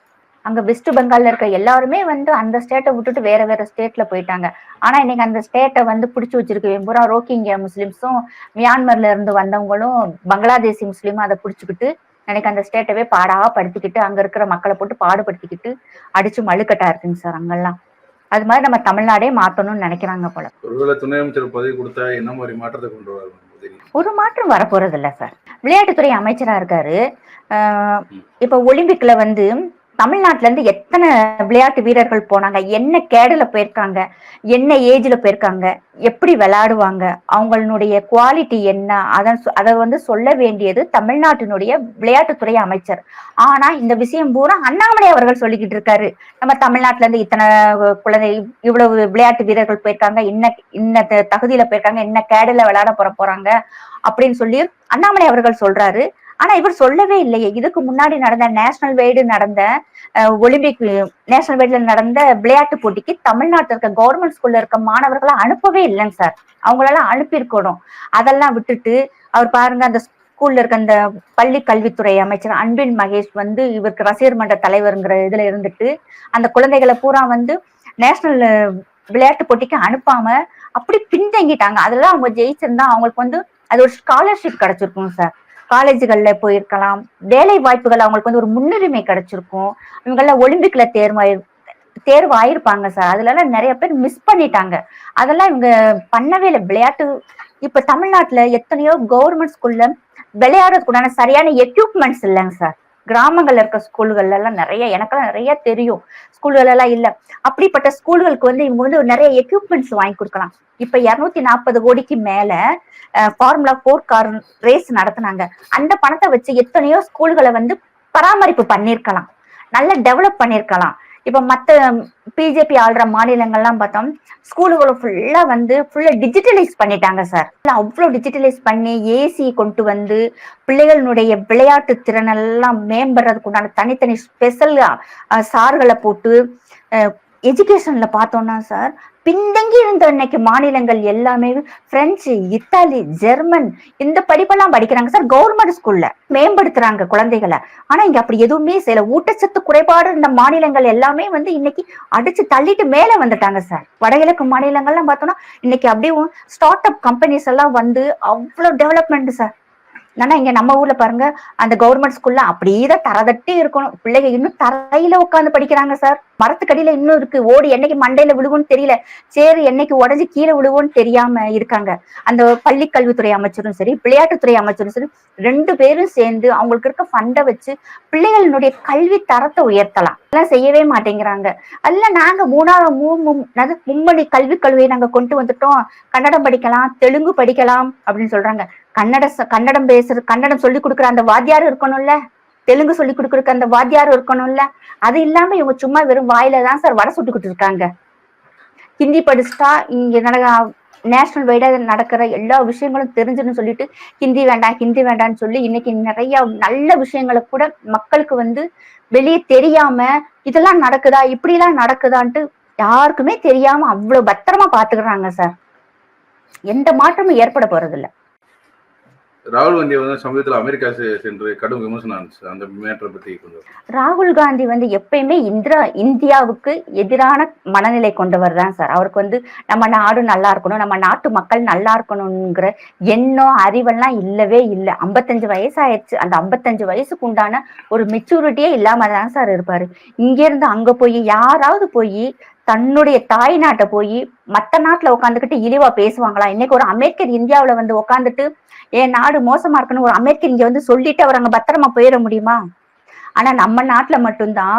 அங்க வெஸ்ட் பெங்கால்ல இருக்க எல்லாருமே வந்து அந்த ஸ்டேட்டை விட்டுட்டு வேற வேற ஸ்டேட்ல போயிட்டாங்க. ஆனா இன்னைக்கு அந்த ஸ்டேட்டை வந்து பிடிச்சு வச்சிருக்க பூரா ரோஹிங்கியா முஸ்லிம்ஸும், மியான்மர்ல இருந்து வந்தவங்களும், பங்களாதேசி முஸ்லீமும் அதை பிடிச்சுக்கிட்டு எனக்கு அந்த ஸ்டேட்டவே படுத்திக்கிட்டு அங்க இருக்கிற மக்களை போட்டு பாடுபடுத்திக்கிட்டு அடிச்சு மழுக்கட்டா இருக்குங்க சார் அங்கெல்லாம். அது மாதிரி நம்ம தமிழ்நாடே மாத்தணும்னு நினைக்கிறாங்க போல. ஒருவேளை துணை அமைச்சர் பதவி கொடுத்தா என்ன மாதிரி மாற்றத்தை கொண்டு வருவாங்க? ஒரு மாற்றம் வரப்போறது இல்ல சார். விளையாட்டுத்துறை அமைச்சரா இருக்காரு. இப்ப ஒலிம்பிக்ல வந்து தமிழ்நாட்டுல இருந்து எத்தனை விளையாட்டு வீரர்கள் போனாங்க, என்ன கேடுல போயிருக்காங்க, என்ன ஏஜ்ல போயிருக்காங்க, எப்படி விளையாடுவாங்க, அவங்களுடைய குவாலிட்டி என்ன, அதை வந்து சொல்ல வேண்டியது தமிழ்நாட்டினுடைய விளையாட்டுத்துறை அமைச்சர். ஆனா இந்த விஷயம் பூரா அண்ணாமலை அவர்கள் சொல்லிக்கிட்டு இருக்காரு. நம்ம தமிழ்நாட்டுல இருந்து இத்தனை குழந்தை, இவ்வளவு விளையாட்டு வீரர்கள் போயிருக்காங்க, இன்ன தகுதியில போயிருக்காங்க, என்ன கேடுல விளையாட போறாங்க அப்படின்னு சொல்லி அண்ணாமலை அவர்கள் சொல்றாரு. ஆனா இவர் சொல்லவே இல்லையே. இதுக்கு முன்னாடி நடந்த நேஷனல் வைடு நடந்த ஒலிம்பிக் நேஷனல் வைட்ல நடந்த விளையாட்டு போட்டிக்கு தமிழ்நாட்டில் இருக்க கவர்மெண்ட் ஸ்கூல்ல இருக்க மாணவர்களை அனுப்பவே இல்லைங்க சார். அவங்களெல்லாம் அனுப்பியிருக்கணும். அதெல்லாம் விட்டுட்டு அவர் பாருங்க, அந்த ஸ்கூல்ல இருக்க அந்த பள்ளி கல்வித்துறை அமைச்சர் அன்பில் மகேஷ் வந்து இவருக்கு ரசிகர் மன்ற தலைவருங்கிற இதுல இருந்துட்டு அந்த குழந்தைகளை பூரா வந்து நேஷனல் விளையாட்டு போட்டிக்கு அனுப்பாம அப்படி பின்தங்கிட்டாங்க. அதெல்லாம் அவங்க ஜெயிச்சிருந்தா அவங்களுக்கு வந்து அது ஒரு ஸ்காலர்ஷிப் கிடைச்சிருக்கும் சார். காலேஜுகள்ல போயிருக்கலாம், வேலை வாய்ப்புகள் அவங்களுக்கு வந்து ஒரு முன்னுரிமை கிடைச்சிருக்கும். இவங்கெல்லாம் ஒலிம்பிக்ல தேர்வு ஆயிருப்பாங்க சார். அதுல எல்லாம் நிறைய பேர் மிஸ் பண்ணிட்டாங்க. அதெல்லாம் இவங்க பண்ணவே இல்லை. விளையாட்டு இப்ப தமிழ்நாட்டுல எத்தனையோ கவர்மெண்ட் ஸ்கூல்ல விளையாடுறதுக்குண்டான சரியான எக்யூப்மெண்ட்ஸ் இல்லைங்க சார். கிராமங்கள்ல இருக்க ஸ்கூல்கள்ல எல்லாம் எனக்கெல்லாம் நிறைய தெரியும் ஸ்கூல்கள் எல்லாம் இல்ல. அப்படிப்பட்ட ஸ்கூல்களுக்கு வந்து இவங்க வந்து நிறைய எக்யூப்மெண்ட்ஸ் வாங்கி கொடுக்கலாம். இப்ப 240 கோடிக்கு மேல ஃபார்முலா 4 கார் ரேஸ் நடத்தினாங்க. அந்த பணத்தை வச்சு எத்தனையோ ஸ்கூல்களை வந்து பராமரிப்பு பண்ணிருக்கலாம், நல்ல டெவலப் பண்ணிருக்கலாம். இப்ப மத்த பிஜேபி ஆள்ற மாநிலங்கள்லாம் பார்த்தோம், ஸ்கூலுகளை ஃபுல்லா டிஜிட்டலைஸ் பண்ணிட்டாங்க சார். அவ்வளவு டிஜிட்டலைஸ் பண்ணி ஏசி கொண்டு வந்து பிள்ளைகளுடைய விளையாட்டு திறனெல்லாம் மேம்படுறதுக்கு உண்டான தனித்தனி ஸ்பெஷல் சார்களை போட்டு எஜுகேஷன்ல பார்த்தோம்னா சார் பின்தங்கி இருந்த இன்னைக்கு மாநிலங்கள் எல்லாமே பிரெஞ்சு, இத்தாலி, ஜெர்மன் இந்த படிப்பெல்லாம் படிக்கிறாங்க சார். கவர்மெண்ட் ஸ்கூல்ல மேம்படுத்துறாங்க குழந்தைகளை. ஆனா இங்க அப்படி எதுவுமே செய்யல. ஊட்டச்சத்து குறைபாடு இந்த மாநிலங்கள் எல்லாமே வந்து இன்னைக்கு அடிச்சு தள்ளிட்டு மேல வந்துட்டாங்க சார். வடகிழக்கு மாநிலங்கள்லாம் பார்த்தோம்னா இன்னைக்கு அப்படியே ஸ்டார்ட் அப் கம்பெனிஸ் எல்லாம் வந்து அவ்வளவு டெவலப்மெண்ட் சார். ஆனா இங்க நம்ம ஊர்ல பாருங்க, அந்த கவர்மெண்ட் ஸ்கூல்ல அப்படியேதான் தரதட்டி இருக்கணும். பிள்ளைங்க இன்னும் தரையில உட்காந்து படிக்கிறாங்க சார். மரத்துக்கடியில இன்னும் இருக்கு. ஓடி என்னைக்கு மண்டையில விழுகும்னு தெரியல, சேரு என்னைக்கு உடஞ்சி கீழே விழுவோன்னு தெரியாம இருக்காங்க. அந்த பள்ளி கல்வித்துறை அமைச்சரும் சரி, விளையாட்டுத்துறை அமைச்சரும் சரி, 2 பேரும் சேர்ந்து அவங்களுக்கு இருக்க ஃபண்டை வச்சு பிள்ளைகளினுடைய கல்வி தரத்தை உயர்த்தலாம். அதெல்லாம் செய்யவே மாட்டேங்கிறாங்க. அல்ல நாங்க மும்மொழி கல்வியை நாங்க கொண்டு வந்துட்டோம், கன்னடம் படிக்கலாம், தெலுங்கு படிக்கலாம் அப்படின்னு சொல்றாங்க. கன்னடம் சொல்லி கொடுக்குற அந்த வாத்தியாரும் இருக்கணும்ல, தெலுங்கு சொல்லி கொடுக்குற அந்த வாத்தியாரும் இருக்கணும்ல. அது இல்லாம இவங்க சும்மா வெறும் வாயில தான் சார் வடை சுட்டுக்கிட்டு இருக்காங்க. ஹிந்தி படிச்சுட்டா இங்க நேஷனல் வைடா நடக்கிற எல்லா விஷயங்களும் தெரிஞ்சுன்னு சொல்லிட்டு ஹிந்தி வேண்டாம்னு சொல்லி இன்னைக்கு நிறைய நல்ல விஷயங்களை கூட மக்களுக்கு வந்து வெளியே தெரியாம இதெல்லாம் நடக்குதா, இப்படி எல்லாம் நடக்குதான்ட்டு யாருக்குமே தெரியாம அவ்வளவு பத்திரமா பாத்துக்கிறாங்க சார். எந்த மாற்றமும் ஏற்பட போறது இல்ல. ராகுல் காந்தி வந்து சமீபத்தில் அமெரிக்கா சென்று கடும் விமர்சனம் இருந்துச்சு. அந்த மேட்டரை பத்தி கொஞ்சம். ராகுல் காந்தி வந்து எப்பயுமே இந்தியாவுக்கு எதிரான மனநிலை கொண்டவர் தான் சார். அவருக்கு வந்து நம்ம நாடு நல்லா இருக்கணும், நம்ம நாட்டு மக்கள் நல்லா இருக்கணுங்கிற எண்ணம் அறிவெல்லாம் இல்லவே இல்லை. 55 வயசாயிடுச்சு. அந்த 55 வயசுக்கு உண்டான ஒரு மெச்சூரிட்டியே இல்லாம தான் சார் இருப்பாரு. இங்க இருந்து அங்க போய் யாராவது போய் தன்னுடைய தாய் நாட்டை போய் மத்த நாட்டுல உட்காந்துக்கிட்டு இழிவா பேசுவாங்களா? இன்னைக்கு ஒரு அமெரிக்கர் இந்தியாவில வந்து உட்காந்துட்டு என் நாடு மோசமா இருக்குன்னு ஒரு அமெரிக்கர் இங்க வந்து சொல்லிட்டு அவர் அங்க பத்திரமா போயிட முடியுமா? ஆனா நம்ம நாட்டுல மட்டும்தான்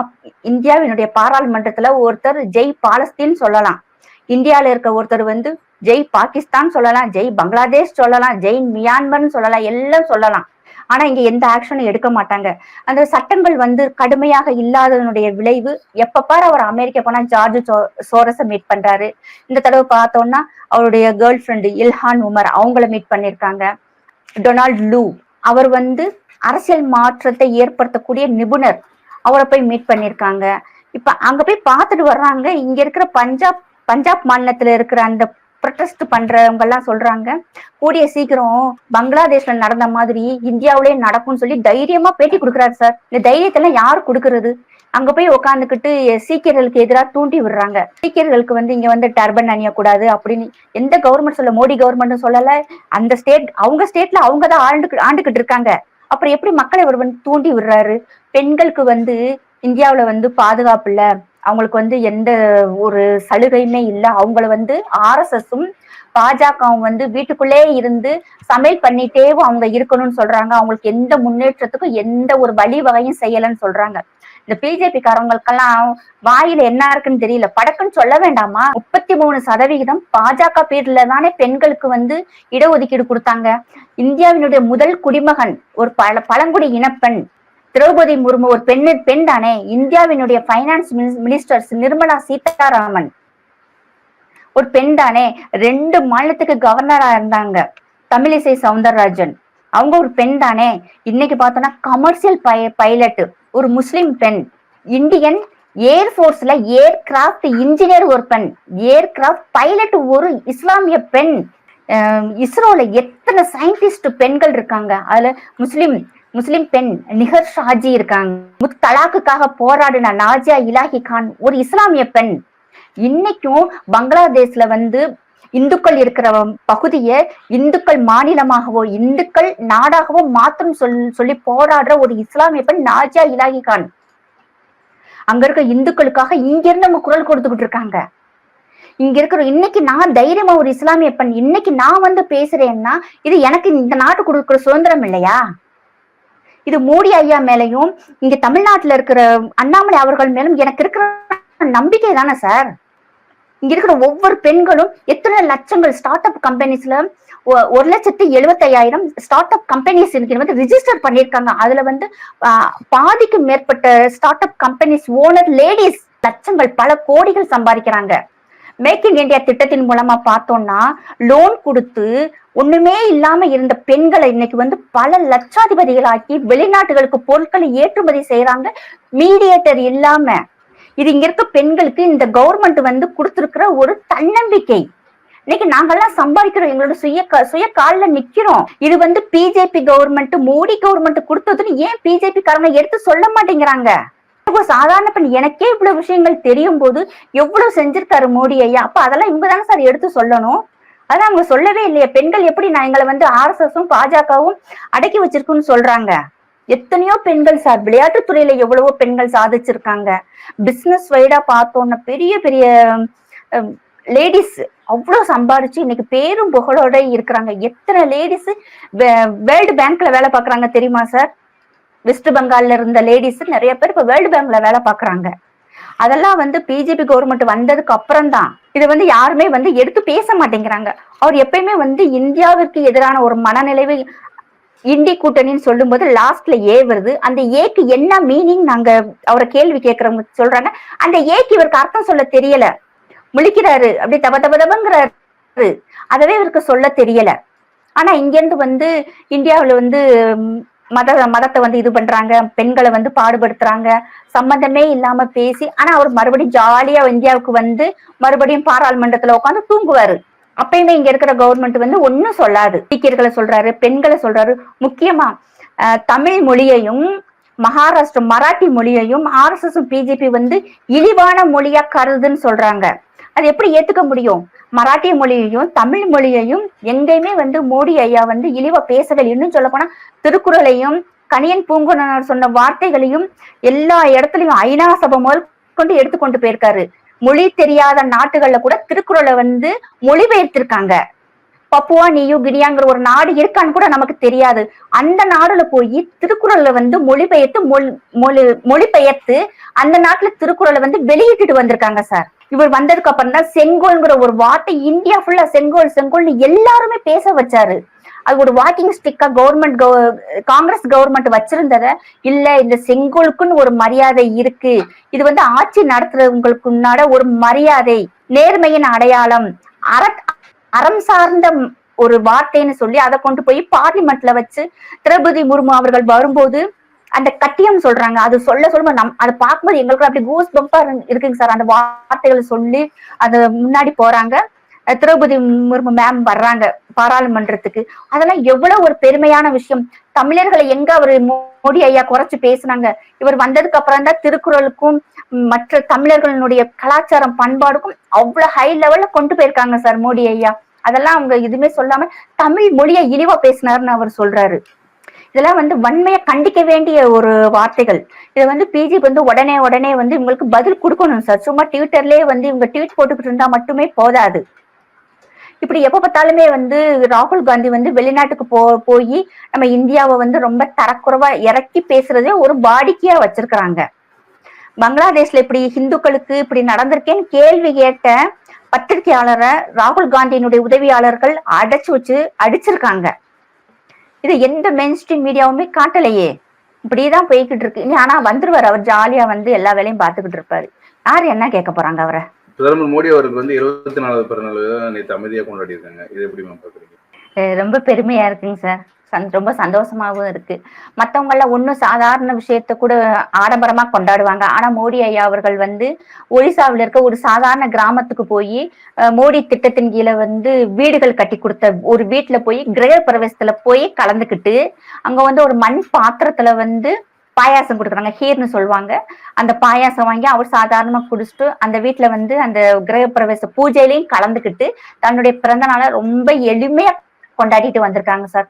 இந்தியாவினுடைய பாராளுமன்றத்துல ஒருத்தர் ஜெய் பாலஸ்தீன் சொல்லலாம். இந்தியாவில இருக்க ஒருத்தர் வந்து ஜெய் பாகிஸ்தான் சொல்லலாம், ஜெய் பங்களாதேஷ் சொல்லலாம், ஜெய் மியான்மர்னு சொல்லலாம், எல்லாம் சொல்லலாம். ஆனா இங்க எந்த ஆக்ஷனும் எடுக்க மாட்டாங்க. அந்த சட்டங்கள் வந்து கடுமையாக இல்லாததனுடைய விளைவு, எப்ப பாரு அவர் அமெரிக்கா போனா ஜார்ஜ் சோரஸ மீட் பண்றாரு. இந்த தடவை பார்த்தோம்னா அவருடைய கேர்ள் ஃப்ரெண்டு இல்ஹான் உமர் அவங்கள மீட் பண்ணிருக்காங்க. டொனால்ட் லூ அவர் வந்து அரசியல் மாற்றத்தை ஏற்படுத்தக்கூடிய நிபுணர், அவரை போய் மீட் பண்ணிருக்காங்க. இப்ப அங்க போய் பார்த்துட்டு வர்றாங்க. இங்க இருக்கிற பஞ்சாப் மாநிலத்துல இருக்கிற அந்த ப்ரொடெஸ்ட் பண்றவங்க எல்லாம் சொல்றாங்க, கூடிய சீக்கிரம் பங்களாதேஷ்ல நடந்த மாதிரி இந்தியாவிலேயே நடக்கும்னு சொல்லி தைரியமா பேட்டி கொடுக்குறாரு சார். இந்த தைரியத்தெல்லாம் யாரு கொடுக்கறது? அங்க போய் உட்காந்துக்கிட்டு சீக்கியர்களுக்கு எதிராக தூண்டி விடுறாங்க. சீக்கியர்களுக்கு வந்து இங்க வந்து டர்பன் அணியக்கூடாது அப்படின்னு எந்த கவர்மெண்ட் சொல்ல, மோடி கவர்மெண்ட் சொல்லல. அந்த ஸ்டேட், அவங்க ஸ்டேட்ல அவங்கதான் ஆண்டுகிட்டு இருக்காங்க. அப்புறம் எப்படி மக்களை இவர் வந்து தூண்டி விடுறாரு? பெண்களுக்கு வந்து இந்தியாவுல வந்து பாதுகாப்பு இல்ல, அவங்களுக்கு வந்து எந்த ஒரு சலுகையுமே இல்லை, அவங்கள வந்து RSSம் பாஜகவும் வந்து வீட்டுக்குள்ளே இருந்து சமையல் பண்ணிட்டேவும் அவங்க இருக்கணும்னு சொல்றாங்க. அவங்களுக்கு எந்த முன்னேற்றத்துக்கும் எந்த ஒரு வழிவகையும் செய்யலன்னு சொல்றாங்க. இந்த பிஜேபி காரங்களுக்கெல்லாம் வாயில என்ன இருக்குன்னு தெரியல. படக்குன்னு சொல்ல வேண்டாமா? 33% பாஜக பீரியட்ல தானே பெண்களுக்கு வந்து இடஒதுக்கீடு கொடுத்தாங்க. இந்தியாவினுடைய முதல் குடிமகன் ஒரு பழங்குடி இனப்பெண் திரௌபதி முர்மு ஒரு பெண் தானே. இந்தியாவினுடைய பைனான்ஸ் மினிஸ்டர் நிர்மலா சீதாராமன் ஒரு பெண் தானே. 2 மாநிலத்துக்கு கவர்னரா இருந்தாங்க தமிழிசை சவுந்தரராஜன், அவங்க ஒரு பெண் தானே. இன்னைக்கு பார்த்தோம்னா கமர்ஷியல் பைலட் ஒரு முஸ்லிம் பெண். இந்தியன் ஏர்போர்ஸ்ல ஏர்கிராப்ட் இன்ஜினியர் ஒரு பெண், ஏர்கிராப்ட் பைலட் ஒரு இஸ்லாமிய பெண். இஸ்ரோல எத்தனை சயின்டிஸ்ட் பெண்கள் இருக்காங்க. அதுல முஸ்லிம் பெண் நிகர் ஷாஜி இருக்காங்க. முத்தலாக்குக்காக போராடின நாஜியா இலாஹி கான் ஒரு இஸ்லாமிய பெண். இன்னைக்கும் பங்களாதேஷ்ல வந்து இந்துக்கள் இருக்கிற பகுதியை இந்துக்கள் மாநிலமாகவோ இந்துக்கள் நாடாகவோ மாற்றம் சொல்லி போராடுற ஒரு இஸ்லாமிய பெண் நாஜியா இலாஹி கான். அங்க இருக்க இந்துக்களுக்காக இங்க இருந்து அவங்க குரல் கொடுத்துக்கிட்டு இருக்காங்க. இங்க இருக்கிற இன்னைக்கு நான் தைரியமா ஒரு இஸ்லாமிய பெண் இன்னைக்கு நான் வந்து பேசுறேன்னா இது எனக்கு இந்த நாட்டு கொடுக்குற சுதந்திரம் இல்லையா? இது மோடி ஐயா மேலையும் இங்க தமிழ்நாட்டுல இருக்கிற அண்ணாமலை அவர்கள் மேலும் எனக்கு இருக்கிற நம்பிக்கை தானே சார். இங்க இருக்கிற ஒவ்வொரு பெண்களும் எத்தனை லட்சங்கள் ஸ்டார்ட் அப் கம்பெனிஸ்ல 1,75,000 ஸ்டார்ட் அப் கம்பெனிஸ் வந்து ரிஜிஸ்டர் பண்ணிருக்காங்க. அதுல வந்து பாதிக்கு மேற்பட்ட start up companies owner ladies லட்சங்கள் பல கோடிகள் சம்பாதிக்கிறாங்க. மேக் இன் இந்தியா திட்டத்தின் மூலமா பார்த்தோம்னா லோன் கொடுத்து ஒண்ணுமே இல்லாம இருந்த பெண்களை இன்னைக்கு வந்து பல லட்சாதிபதிகளாக்கி வெளிநாட்டுகளுக்கு பொருட்களை ஏற்றுமதி செய்யறாங்க, மீடியேட்டர் இல்லாம. இது இங்க இருக்க பெண்களுக்கு இந்த கவர்மெண்ட் வந்து கொடுத்திருக்கிற ஒரு தன்னம்பிக்கை. இன்னைக்கு நாங்கெல்லாம் சம்பாதிக்கிறோம், எங்களோட சுய கால்ல நிக்கிறோம். இது வந்து பிஜேபி கவர்மெண்ட் மோடி கவர்மெண்ட் கொடுத்ததுன்னு ஏன் பிஜேபி காரங்க எடுத்து சொல்ல மாட்டேங்கிறாங்க? சாதாரண பெண் எனக்கே இவ்வளவு விஷயங்கள் தெரியும் போது எவ்வளவு செஞ்சிருக்காரு மோடி ஐயா. அப்ப அதெல்லாம் இவங்க தானே சார் எடுத்து சொல்லணும். அதான் அவங்க சொல்லவே இல்லையா? பெண்கள் எப்படி நான் எங்களை வந்து RSSம் பாஜகவும் அடக்கி வச்சிருக்குன்னு சொல்றாங்க. எத்தனையோ பெண்கள் சார் விளையாட்டுத்துறையில எவ்வளவோ பெண்கள் சாதிச்சிருக்காங்க. பிசினஸ் வைடா பார்த்தோம்னா பெரிய பெரிய லேடிஸ் அவ்வளவு சம்பாதிச்சு இன்னைக்கு பேரும் புகழோட இருக்கிறாங்க. எத்தனை லேடிஸ் வேர்ல்டு பேங்க்ல வேலை பாக்குறாங்க தெரியுமா சார்? வெஸ்ட் பெங்கால்ல இருந்த லேடிஸ் நிறைய பேர் இப்ப வேர்ல்டு பேங்க்ல வேலை பாக்குறாங்க. அதெல்லாம் வந்து பிஜேபி கவர்மெண்ட் வந்ததுக்கு அப்புறம் தான். இது வந்து யாருமே வந்து எடுத்து பேச மாட்டேங்கிறாங்க. அவர் எப்பயுமே வந்து இந்தியாவிற்கு எதிரான ஒரு மனநிலைவை இந்தி கூட்டணின்னு சொல்லும் போது லாஸ்ட்ல ஏ வருது. அந்த ஏக்கு என்ன மீனிங் நாங்க அவரை கேள்வி கேட்கறவங்க சொல்றாங்க. அந்த ஏக்கு இவருக்கு அர்த்தம் சொல்ல தெரியல, முழிக்கிறாரு, அப்படி தபங்கிறாரு, அதவே இவருக்கு சொல்ல தெரியல. ஆனா இங்க இருந்து வந்து இந்தியாவில வந்து மதத்தை வந்து இது பண்றாங்க, பெண்களை வந்து பாடுபடுத்துறாங்க, சம்பந்தமே இல்லாம பேசி. ஆனா அவர் மறுபடியும் ஜாலியா இந்தியாவுக்கு வந்து மறுபடியும் பாராளுமன்றத்துல உட்காந்து தூங்குவாரு. அப்பயுமே இங்க இருக்கிற கவர்மெண்ட் வந்து ஒன்னும் சொல்லாது. சீக்கியர்களை சொல்றாரு, பெண்களை சொல்றாரு. முக்கியமா தமிழ் மொழியையும் மராட்டி மொழியையும் RSSம் பிஜேபி வந்து இழிவான மொழியா கருதுன்னு சொல்றாங்க. அது எப்படி ஏத்துக்க முடியும்? மராட்டிய மொழியையும் தமிழ் மொழியையும் எங்கேயுமே வந்து மோடி ஐயா வந்து இழிவா பேசவே. இன்னும் சொல்ல போனா திருக்குறளையும் கணியன் பூங்குன்றனார் சொன்ன வார்த்தைகளையும் எல்லா இடத்துலயும் ஐநா சபை முதல் கொண்டு எடுத்துக்கொண்டு போயிருக்காரு. மொழி தெரியாத நாட்டுகள்ல கூட திருக்குறளை வந்து மொழிபெயர்த்திருக்காங்க. பப்புவா நியூ கினியாங்கிற ஒரு நாடு இருக்கான்னு கூட நமக்கு தெரியாது. அந்த நாடுல போய் திருக்குறள்ல வந்து மொழிபெயர்த்து அந்த நாட்டுல திருக்குறளை வந்து வெளியிட்டுட்டு வந்திருக்காங்க சார். இவர் வந்ததுக்கு அப்புறம் தான் செங்கோல்ங்கிற ஒரு வார்த்தை இந்தியா ஃபுல்லா செங்கோல் செங்கோல்னு எல்லாருமே பேச வச்சாரு. அது ஒரு வாக்கிங் ஸ்டிக்கா காங்கிரஸ் கவர்மெண்ட் வச்சிருந்தத, இல்ல இந்த செங்கோலுக்குன்னு ஒரு மரியாதை இருக்கு, இது வந்து ஆட்சி நடத்துறவங்களுக்கு முன்னாட ஒரு மரியாதை, நேர்மையின் அடையாளம், அறம் சார்ந்த ஒரு வார்த்தைன்னு சொல்லி அதை கொண்டு போய் பார்லிமெண்ட்ல வச்சு திரௌபதி முர்மு அவர்கள் வரும்போது அந்த கட்டியம் சொல்றாங்க. அது சொல்ல அதை பார்க்கும்போது எங்களுக்கு அப்படி கூஸ் பம்பா இருக்குங்க சார். அந்த வார்த்தைகளை சொல்லி அது முன்னாடி போறாங்க. திரௌபதி முர்மு மேம் வர்றாங்க பாராளுமன்றத்துக்கு. அதெல்லாம் எவ்வளவு ஒரு பெருமையான விஷயம். தமிழர்களை எங்க அவரு மோடி ஐயா குறைச்சு பேசினாங்க. இவர் வந்ததுக்கு அப்புறம் தான் திருக்குறளுக்கும் மற்ற தமிழர்களுடைய கலாச்சாரம் பண்பாடுக்கும் அவ்வளவு ஹை லெவல்ல கொண்டு போயிருக்காங்க சார் மோடி ஐயா. அதெல்லாம் அவங்க எதுவுமே சொல்லாம தமிழ் மொழியை இழிவா பேசினாருன்னு அவர் சொல்றாரு. இதெல்லாம் வந்து வன்மையா கண்டிக்க வேண்டிய ஒரு வார்த்தைகள். இதை வந்து பிஜேபி வந்து உடனே வந்து இவங்களுக்கு பதில் கொடுக்கணும் சார். சும்மா ட்விட்டர்லயே வந்து இவங்க ட்வீட் போட்டுக்கிட்டு இருந்தா மட்டுமே போதாது. இப்படி எப்ப பார்த்தாலுமே வந்து ராகுல் காந்தி வந்து வெளிநாட்டுக்கு போய் நம்ம இந்தியாவை வந்து ரொம்ப தரக்குறைவா இறக்கி பேசுறதே ஒரு வாடிக்கையா வச்சிருக்கிறாங்க. பங்களாதேஷ்ல இப்படி இந்துக்களுக்கு இப்படி நடந்திருக்கேன்னு கேள்வி கேட்ட பத்திரிகையாளரை ராகுல் காந்தியினுடைய உதவியாளர்கள் அடைச்சு வச்சு அடிச்சிருக்காங்க. இது எந்த மெயின் ஸ்ட்ரீம் மீடியாவுமே காட்டலையே. இப்படிதான் போய்கிட்டு இருக்கு. ஆனா வந்துருவாரு, அவர் ஜாலியா வந்து எல்லா வேலையும் பார்த்துக்கிட்டு இருப்பாரு. யாரு என்ன கேட்க போறாங்க அவரை? பிரதமர் மோடி அவருக்கு வந்து 24வது பிறந்தநாள் நேற்று அமைதியாக கொண்டாடி இருக்காங்க. இது எப்படி மேம் பாக்குறீங்க? ரொம்ப பெருமையா இருக்குங்க சார். ரொம்ப சந்தோஷமாவும் இருக்கு. மத்தவங்க எல்லாம் ஒன்னும் சாதாரண விஷயத்த கூட ஆடம்பரமா கொண்டாடுவாங்க. ஆனா மோடி ஐயா அவர்கள் வந்து ஒடிசாவில இருக்க ஒரு சாதாரண கிராமத்துக்கு போய் மோடி திட்டத்தின் கீழே வந்து வீடுகள் கட்டி கொடுத்த ஒரு வீட்டுல போய் கிரக பிரவேசத்துல போய் கலந்துக்கிட்டு அங்க வந்து ஒரு மண் பாத்திரத்துல வந்து பாயாசம் கொடுக்குறாங்க, ஹீர்னு சொல்லுவாங்க. அந்த பாயாசம் வாங்கி அவர் சாதாரணமா குடிச்சிட்டு அந்த வீட்டுல வந்து அந்த கிரக பிரவேச பூஜையிலையும் கலந்துக்கிட்டு தன்னுடைய பிறந்த நாளை ரொம்ப எளிமையா கொண்டாடிட்டு வந்திருக்காங்க சார்.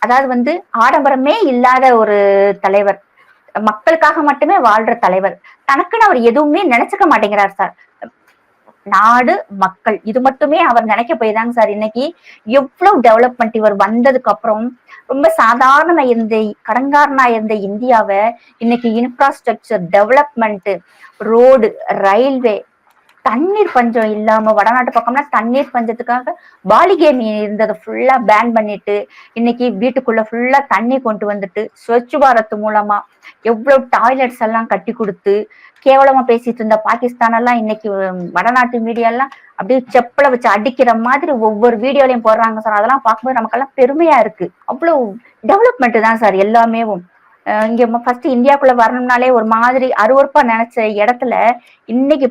அதாவது வந்து ஆடம்பரமே இல்லாத ஒரு தலைவர், மக்களுக்காக மட்டுமே வாழ்ற தலைவர். தனக்குன்னு அவர் எதுவுமே நினைச்சுக்க மாட்டேங்கிறார் சார். நாடு மக்கள் இது மட்டுமே அவர் நினைக்க போய்தாங்க சார் இன்னைக்கு எவ்வளவு டெவலப்மெண்ட் இவர் வந்ததுக்கு அப்புறம். ரொம்ப சாதாரண இருந்த கடங்காரனா இருந்த இந்தியாவை இன்னைக்கு இன்ஃப்ராஸ்ட்ரக்சர் டெவலப்மெண்ட், ரோடு, ரயில்வே, தண்ணீர் பஞ்சம் இல்லாம வடநாட்டு பக்கம்னா தண்ணீர் பஞ்சத்துக்காக பாலிகேம் இருந்ததை ஃபுல்லா பேன் பண்ணிட்டு இன்னைக்கு வீட்டுக்குள்ள ஃபுல்லா தண்ணி கொண்டு வந்துட்டு ஸ்வச் பாரத் மூலமா எவ்வளவு டாய்லெட்ஸ் எல்லாம் கட்டி கொடுத்து கேவலமா பேசிட்டு இருந்த பாகிஸ்தான் எல்லாம் இன்னைக்கு வடநாட்டு மீடியா எல்லாம் அப்படியே செப்பலை வச்சு அடிக்கிற மாதிரி ஒவ்வொரு வீடியோலையும் போடுறாங்க சார். அதெல்லாம் பார்க்கும்போது நமக்கெல்லாம் பெருமையா இருக்கு. அவ்வளவு டெவலப்மெண்ட் தான் சார் எல்லாமே. இங்க ஃபர்ஸ்ட் இந்தியாக்குள்ள வரணும்னாலே ஒரு மாதிரி அருவறுப்பா நினைச்ச இடத்துல இன்னைக்கு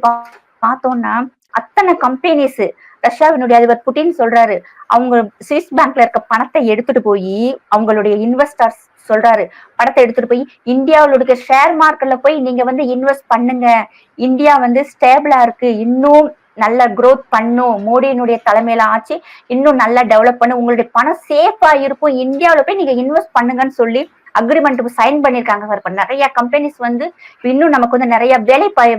பார்த்தோம்னா அத்தனை கம்பெனிஸ், ரஷ்யாவினுடைய அதிபர் புட்டின் சொல்றாரு அவங்க சுவிஸ் பேங்க்ல இருக்க பணத்தை எடுத்துட்டு போய் அவங்களுடைய இன்வெஸ்டர்ஸ் சொல்றாரு பணத்தை எடுத்துட்டு போய் இந்தியாவுடைய ஷேர் மார்க்கெட்ல போய் நீங்க வந்து இன்வெஸ்ட் பண்ணுங்க, இந்தியா வந்து ஸ்டேபிளா இருக்கு, இன்னும் நல்ல குரோத் பண்ணும், மோடியினுடைய தலைமையில ஆச்சு இன்னும் நல்லா டெவலப் பண்ணு, உங்களுடைய பணம் சேஃபா இருக்கும், இந்தியாவில போய் நீங்க இன்வெஸ்ட் பண்ணுங்கன்னு சொல்லி அக்ரிமெண்ட் சைன் பண்ணிருக்காங்க சார். இப்ப நிறைய கம்பெனிஸ் வந்து இன்னும் நமக்கு வந்து நிறைய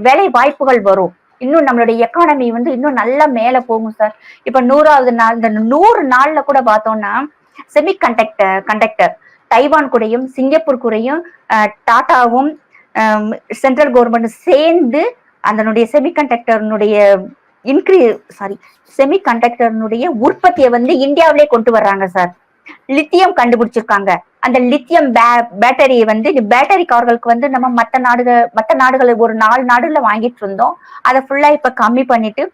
வேலை வாய்ப்புகள் வரும், இன்னும் நம்மளுடைய எக்கானமி வந்து இன்னும் நல்லா மேல போகும் சார். இப்ப 100வது நாள், இந்த 100 நாள்ல கூட பார்த்தோம்னா செமி கண்டக்டர் தைவான் கூடயும் சிங்கப்பூர் கூடயும் டாட்டாவும் சென்ட்ரல் கவர்மெண்ட் சேர்ந்து அதனுடைய செமி கண்டக்டர்னுடைய உற்பத்தியை வந்து இந்தியாவிலே கொண்டு வர்றாங்க சார். லித்தியம் கண்டுபிடிச்சிருக்காங்க. அந்த லித்தியம் பேட்டரி வந்து பேட்டரி கார்களுக்கு வந்து நம்ம மற்ற நாடுகள் ஒரு 4 நாடுல வாங்கிட்டு இருந்தோம். அதை ஃபுல்லா இப்ப கம்மி பண்ணிட்டு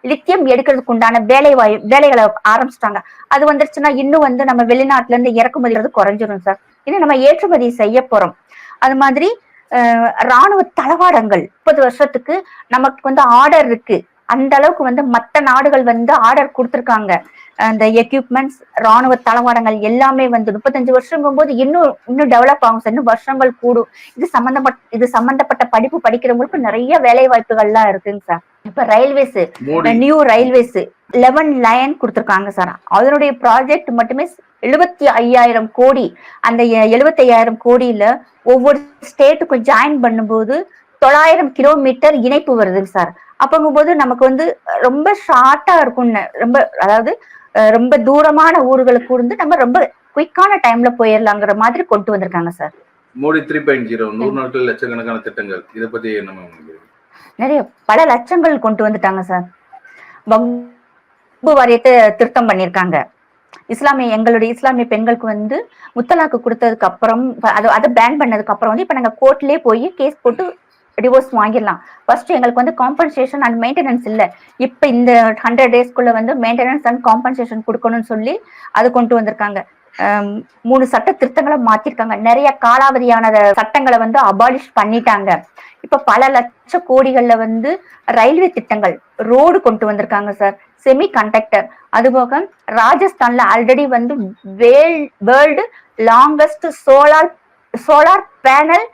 லித்தியம் எடுக்கிறதுக்கு உண்டான வேலைகளை ஆரம்பிச்சிட்டாங்க. அது வந்துருச்சுன்னா இன்னும் வந்து நம்ம வெளிநாட்டுல இருந்து இறக்குமதி குறைஞ்சிரும் சார். இன்னும் நம்ம ஏற்றுமதி செய்ய போறோம். அது மாதிரி ராணுவ தளவாடங்கள் 30 வருஷத்துக்கு நமக்கு வந்து ஆர்டர் இருக்கு. அந்த அளவுக்கு வந்து மற்ற நாடுகள் வந்து ஆர்டர் கொடுத்துருக்காங்க. அந்த எக்யூப்மெண்ட்ஸ், ராணுவ தளவாடங்கள் எல்லாமே வந்து 35 வருஷங்கும் போது இன்னும் டெவலப் ஆகும் சார். இன்னும் வருஷங்கள் கூடும். இது சம்பந்தப்பட்ட படிப்பு படிக்கிறவங்களுக்கு நிறைய வேலை வாய்ப்புகள்லாம் இருக்குங்க சார். இப்ப ரயில்வேஸ், நியூ ரயில்வேஸ் 11 லைன் கொடுத்துருக்காங்க சார். அதனுடைய ப்ராஜெக்ட் மட்டுமே 75,000 கோடி. அந்த 75,000 கோடியில ஒவ்வொரு ஸ்டேட்டுக்கும் ஜாயின் பண்ணும்போது 900 கிலோமீட்டர் இணைப்பு வருதுங்க சார். அப்பங்கும்போது நமக்கு வந்து ரொம்ப ஷார்ட்டா இருக்கும். ரொம்ப அதாவது ரொம்ப தூரமான ஊர்களுக்கு இருந்து நம்ம ரொம்ப குயிக்கான டைம்ல போயிடலாங்கிற மாதிரி கொண்டு வந்திருக்காங்க சார். மோடி 3.0 100 நாட்கள் லட்சக்கணக்கான திட்டங்கள், இதை பத்தி என்ன? நிறைய பல லட்சங்கள் கொண்டு வந்துட்டாங்க சார். வக்பு வாரியத்தை திருத்தம் பண்ணியிருக்காங்க. எங்களுடைய இஸ்லாமிய பெண்களுக்கு வந்து முத்தலாக்கு கொடுத்ததுக்கு அப்புறம் அதை பேன் பண்ணதுக்கு அப்புறம் வந்து இப்ப நாங்க கோர்ட்லயே போய் கேஸ் போட்டு டிவோர்ஸ் வாங்கிடலாம். ஃபர்ஸ்ட் எங்களுக்கு வந்து காம்பன்சேஷன் அண்ட் மெயின்டெனன்ஸ் இல்ல, இப்ப இந்த 100 டேஸ்க்குள்ள வந்து மெயின்டெனன்ஸ் அண்ட் காம்பன்சேஷன் கொடுக்கணும்னு சொல்லி அது கொண்டு வந்திருக்காங்க. 3 சட்ட திருத்தங்களை மாத்திருக்காங்க. நிறைய காலாவதியான சட்டங்களை வந்து அபாலிஷ் பண்ணிட்டாங்க. இப்ப பல லட்ச கோடிகள்ல வந்து ரயில்வே திட்டங்கள், ரோடு கொண்டு வந்திருக்காங்க சார். செமி கண்டக்டர், அதுபோக ராஜஸ்தான்ல ஆல்ரெடி வந்து வேர்ல்டு லாங்கஸ்ட் சோலார் பேனல்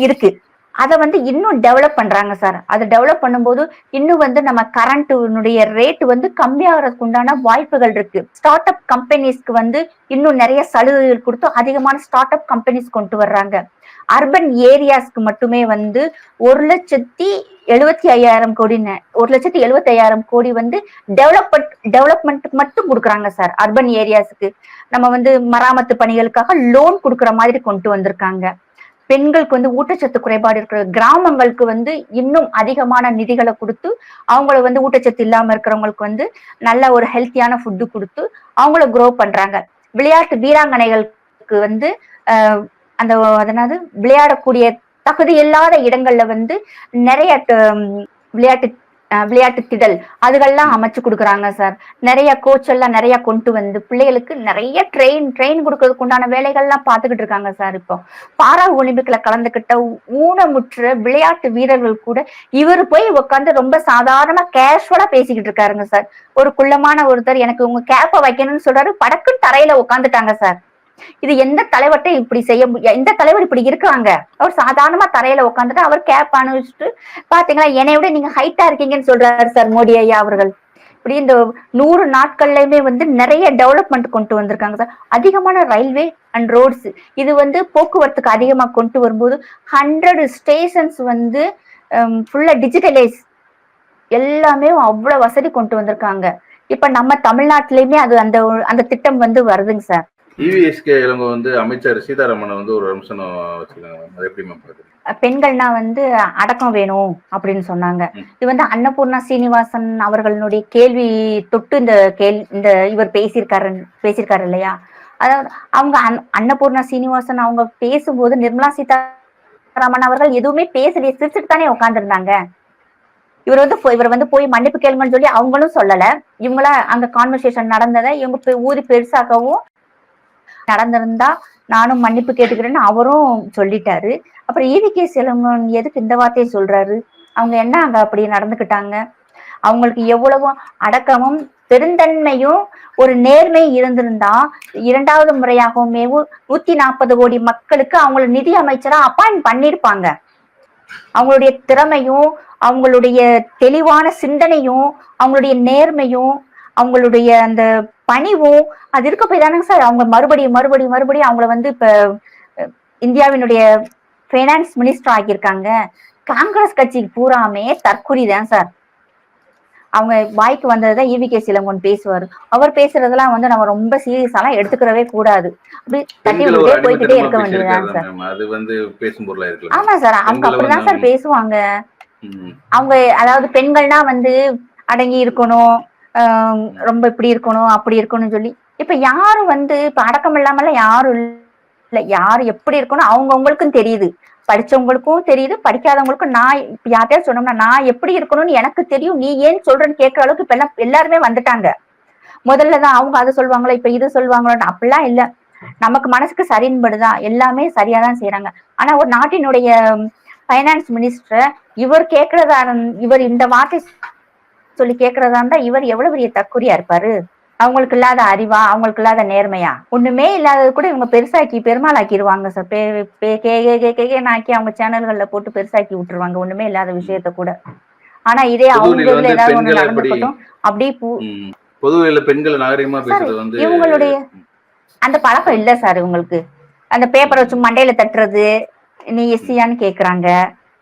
இருக்கு. அதை வந்து இன்னும் டெவலப் பண்றாங்க சார். அதை டெவலப் பண்ணும்போது இன்னும் வந்து நம்ம கரண்ட்டுடைய ரேட் வந்து கம்மியாகிறதுக்கு உண்டான வாய்ப்புகள் இருக்கு. ஸ்டார்ட் அப் கம்பெனிஸ்க்கு வந்து இன்னும் நிறைய சலுகைகள் கொடுத்து அதிகமான ஸ்டார்ட் அப் கம்பெனிஸ் கொண்டு வர்றாங்க. அர்பன் ஏரியாஸ்க்கு மட்டுமே வந்து 1,75,000 கோடி 1,75,000 கோடி வந்து டெவலப்மெண்ட் மட்டும் கொடுக்குறாங்க சார். அர்பன் ஏரியாஸுக்கு நம்ம வந்து மராமத்து பணிகளுக்காக லோன் கொடுக்குற மாதிரி கொண்டு வந்திருக்காங்க. பெண்களுக்கு வந்து ஊட்டச்சத்து குறைபாடு இருக்கிற கிராமங்களுக்கு வந்து இன்னும் அதிகமான நிதிகளை கொடுத்து அவங்கள வந்து ஊட்டச்சத்து இல்லாம இருக்கிறவங்களுக்கு வந்து நல்ல ஒரு ஹெல்த்தியான ஃபுட்டு கொடுத்து அவங்கள க்ரோ பண்றாங்க. விளையாட்டு வீராங்கனைகளுக்கு வந்து அதனால விளையாடக்கூடிய தகுதி இல்லாத இடங்கள்ல வந்து நிறைய விளையாட்டு திடல் அதுகள்லாம் அமைச்சு கொடுக்குறாங்க சார். நிறைய கோச் எல்லாம் நிறைய கொண்டு வந்து பிள்ளைகளுக்கு நிறைய ட்ரெயின் கொடுக்கறதுக்கு உண்டான வேலைகள்லாம் பார்த்துக்கிட்டு இருக்காங்க சார். இப்போ பாரா ஒலிம்பிக்ல கலந்துகிட்ட ஊனமுற்ற விளையாட்டு வீரர்கள் கூட இவர் போய் உட்காந்து ரொம்ப சாதாரணமா கேஷுவலா பேசிக்கிட்டு இருக்காருங்க சார். ஒரு குள்ளமான ஒருத்தர் எனக்கு உங்க கேப்பை வைக்கணும்னு சொல்றாரு, படக்குன்னு தரையில உட்காந்துட்டாங்க சார். இது எந்த தலைவர்கிட்ட இப்படி எந்த தலைவர் இப்படி இருக்காங்க? அவர் சாதாரணமா தரையில உட்காந்துட்டு அவர் கேப் அனுப்பிச்சுட்டு பாத்தீங்களா என்னை விட நீங்க ஹைட்டா இருக்கீங்கன்னு சொல்றாரு சார் மோடி ஐயா அவர்கள். இப்படி இந்த 100 நாட்கள்லயுமே வந்து நிறைய டெவலப்மெண்ட் கொண்டு வந்திருக்காங்க சார். அதிகமான ரயில்வே அண்ட் ரோட்ஸ் இது வந்து போக்குவரத்துக்கு அதிகமா கொண்டு வரும்போது 100 ஸ்டேஷன்ஸ் வந்து ஃபுல்லா டிஜிட்டலைஸ் எல்லாமே அவ்வளவு வசதி கொண்டு வந்திருக்காங்க. இப்ப நம்ம தமிழ்நாட்டிலயுமே அது அந்த திட்டம் வந்து வருதுங்க சார். இவிஎஸ்கே இவங்க வந்து அமைச்சர் சீதாராமன் வந்து ஒரு விமர்சனம் வச்சிருக்காங்க. அது எப்படி மேம் பாக்குறீங்க? பெண்கள்னா வந்து அடக்கம் வேணும் அப்படின்னு சொன்னாங்க. இது வந்து அன்னபூர்ணா சீனிவாசன் அவர்களுடைய கேள்வி தொட்டு இந்த இவர் பேசியிருக்காரு இல்லையா? அதாவது அவங்க அன்னபூர்ணா சீனிவாசன் அவங்க பேசும்போது நிர்மலா சீதாராமன் அவர்கள் எதுவுமே பேசலையே, சிரிச்சுட்டு தானே உட்கார்ந்துருந்தாங்க. இவர் வந்து போய் மன்னிப்பு கேளுங்கன்னு சொல்லி அவங்களும் சொல்லல. இவங்களா அங்க கான்வர்சேஷன் நடந்ததை இவங்க ஊதி பெருசாக்கவும் நடந்திருந்தா நானும் மன்னிப்பு கேட்டுக்கிறேன்னு அவரும் சொல்லிட்டாரு. அப்புறம் ஈவிகே செல்வன் எதுக்கு இந்த வார்த்தையை சொல்றாரு? அவங்க என்ன அங்க அப்படி நடந்துக்கிட்டாங்க? அவங்களுக்கு எவ்வளவு அடக்கமும் பெருந்தன்மையும் ஒரு நேர்மை இருந்திருந்தா 2வது முறையாகவுமே 140 கோடி மக்களுக்கு அவங்கள நிதி அமைச்சரா அப்பாயிண்ட் பண்ணிருப்பாங்க. அவங்களுடைய திறமையும் அவங்களுடைய தெளிவான சிந்தனையும் அவங்களுடைய நேர்மையும் அவங்களுடைய அந்த பணிவும் அது இருக்க போய் தானங்க சார் அவங்க மறுபடியும் அவங்கள வந்து இப்ப இந்தியாவினுடைய பைனான்ஸ் மினிஸ்டர் ஆக்கியிருக்காங்க. காங்கிரஸ் கட்சிக்கு பூராமே தற்குறி தான் சார். அவங்க வாய்க்கு வந்ததுதான் ஈவிகே சிலங்கன் பேசுவாரு. அவர் பேசுறதெல்லாம் வந்து நம்ம ரொம்ப சீரியஸாலாம் எடுத்துக்கிறவே கூடாது. அப்படி தட்டி விட்டே போய்கிட்டே இருக்க வேண்டியதுதான் சார். அது வந்து பேசும் பொருளா இருக்கு. ஆமா சார், அவங்க அப்படிதான் சார் பேசுவாங்க. அவங்க அதாவது பெண்கள்னா வந்து அடங்கி இருக்கணும், ரொம்ப இப்படி இருக்கணும் அப்படி இருக்கணும்னு சொல்லி இப்ப யாரும் வந்து இப்ப அடக்கம் இல்லாமல யாரும் இல்ல. யாரு எப்படி இருக்கணும் அவங்கவுங்களுக்கும் தெரியுது, படிச்சவங்களுக்கும் தெரியுது, படிக்காதவங்களுக்கும். நான் இப்ப யார்கிட்டயாவது சொன்னோம்னா நான் எப்படி இருக்கணும்னு எனக்கு தெரியும், நீ ஏன் சொல்றேன்னு கேட்கற அளவுக்கு இப்ப எல்லாம் எல்லாருமே வந்துட்டாங்க. முதல்லதான் அவங்க அதை சொல்லுவாங்களா இப்ப இது சொல்லுவாங்களோ அப்படிலாம் இல்ல. நமக்கு மனசுக்கு சரின்படுதான் எல்லாமே சரியாதான் செய்யறாங்க. ஆனா ஒரு நாட்டினுடைய பைனான்ஸ் மினிஸ்டர் இவர் இந்த வார்த்தை சொல்லி கேட்கறதா இருந்தா இவர் எவ்வளவு பெரிய தற்குறியா இருப்பாரு? அவங்களுக்கு இல்லாத அறிவா, அவங்களுக்கு இல்லாத நேர்மையா? ஒண்ணுமே இல்லாதது கூட இவங்க பெருசாக்கி பெருமாளாக்கிடுவாங்க சார். ஆக்கி அவங்க சேனல்கள்ல போட்டு பெருசாக்கி விட்டுருவாங்க ஒண்ணுமே இல்லாத விஷயத்த கூட. ஆனா இதே அவங்க இதுல ஏதாவது ஒண்ணு நடந்துக்கட்டும் அப்படி பொதுவெளியில பெண்கள் நாகரிகமா பேசுறது வந்து இவங்களுடைய அந்த பழக்கம் இல்ல சார். இவங்களுக்கு அந்த பேப்பரை வச்சு மண்டையில தட்டுறது, நீ எஸ்சியான்னு கேக்குறாங்க.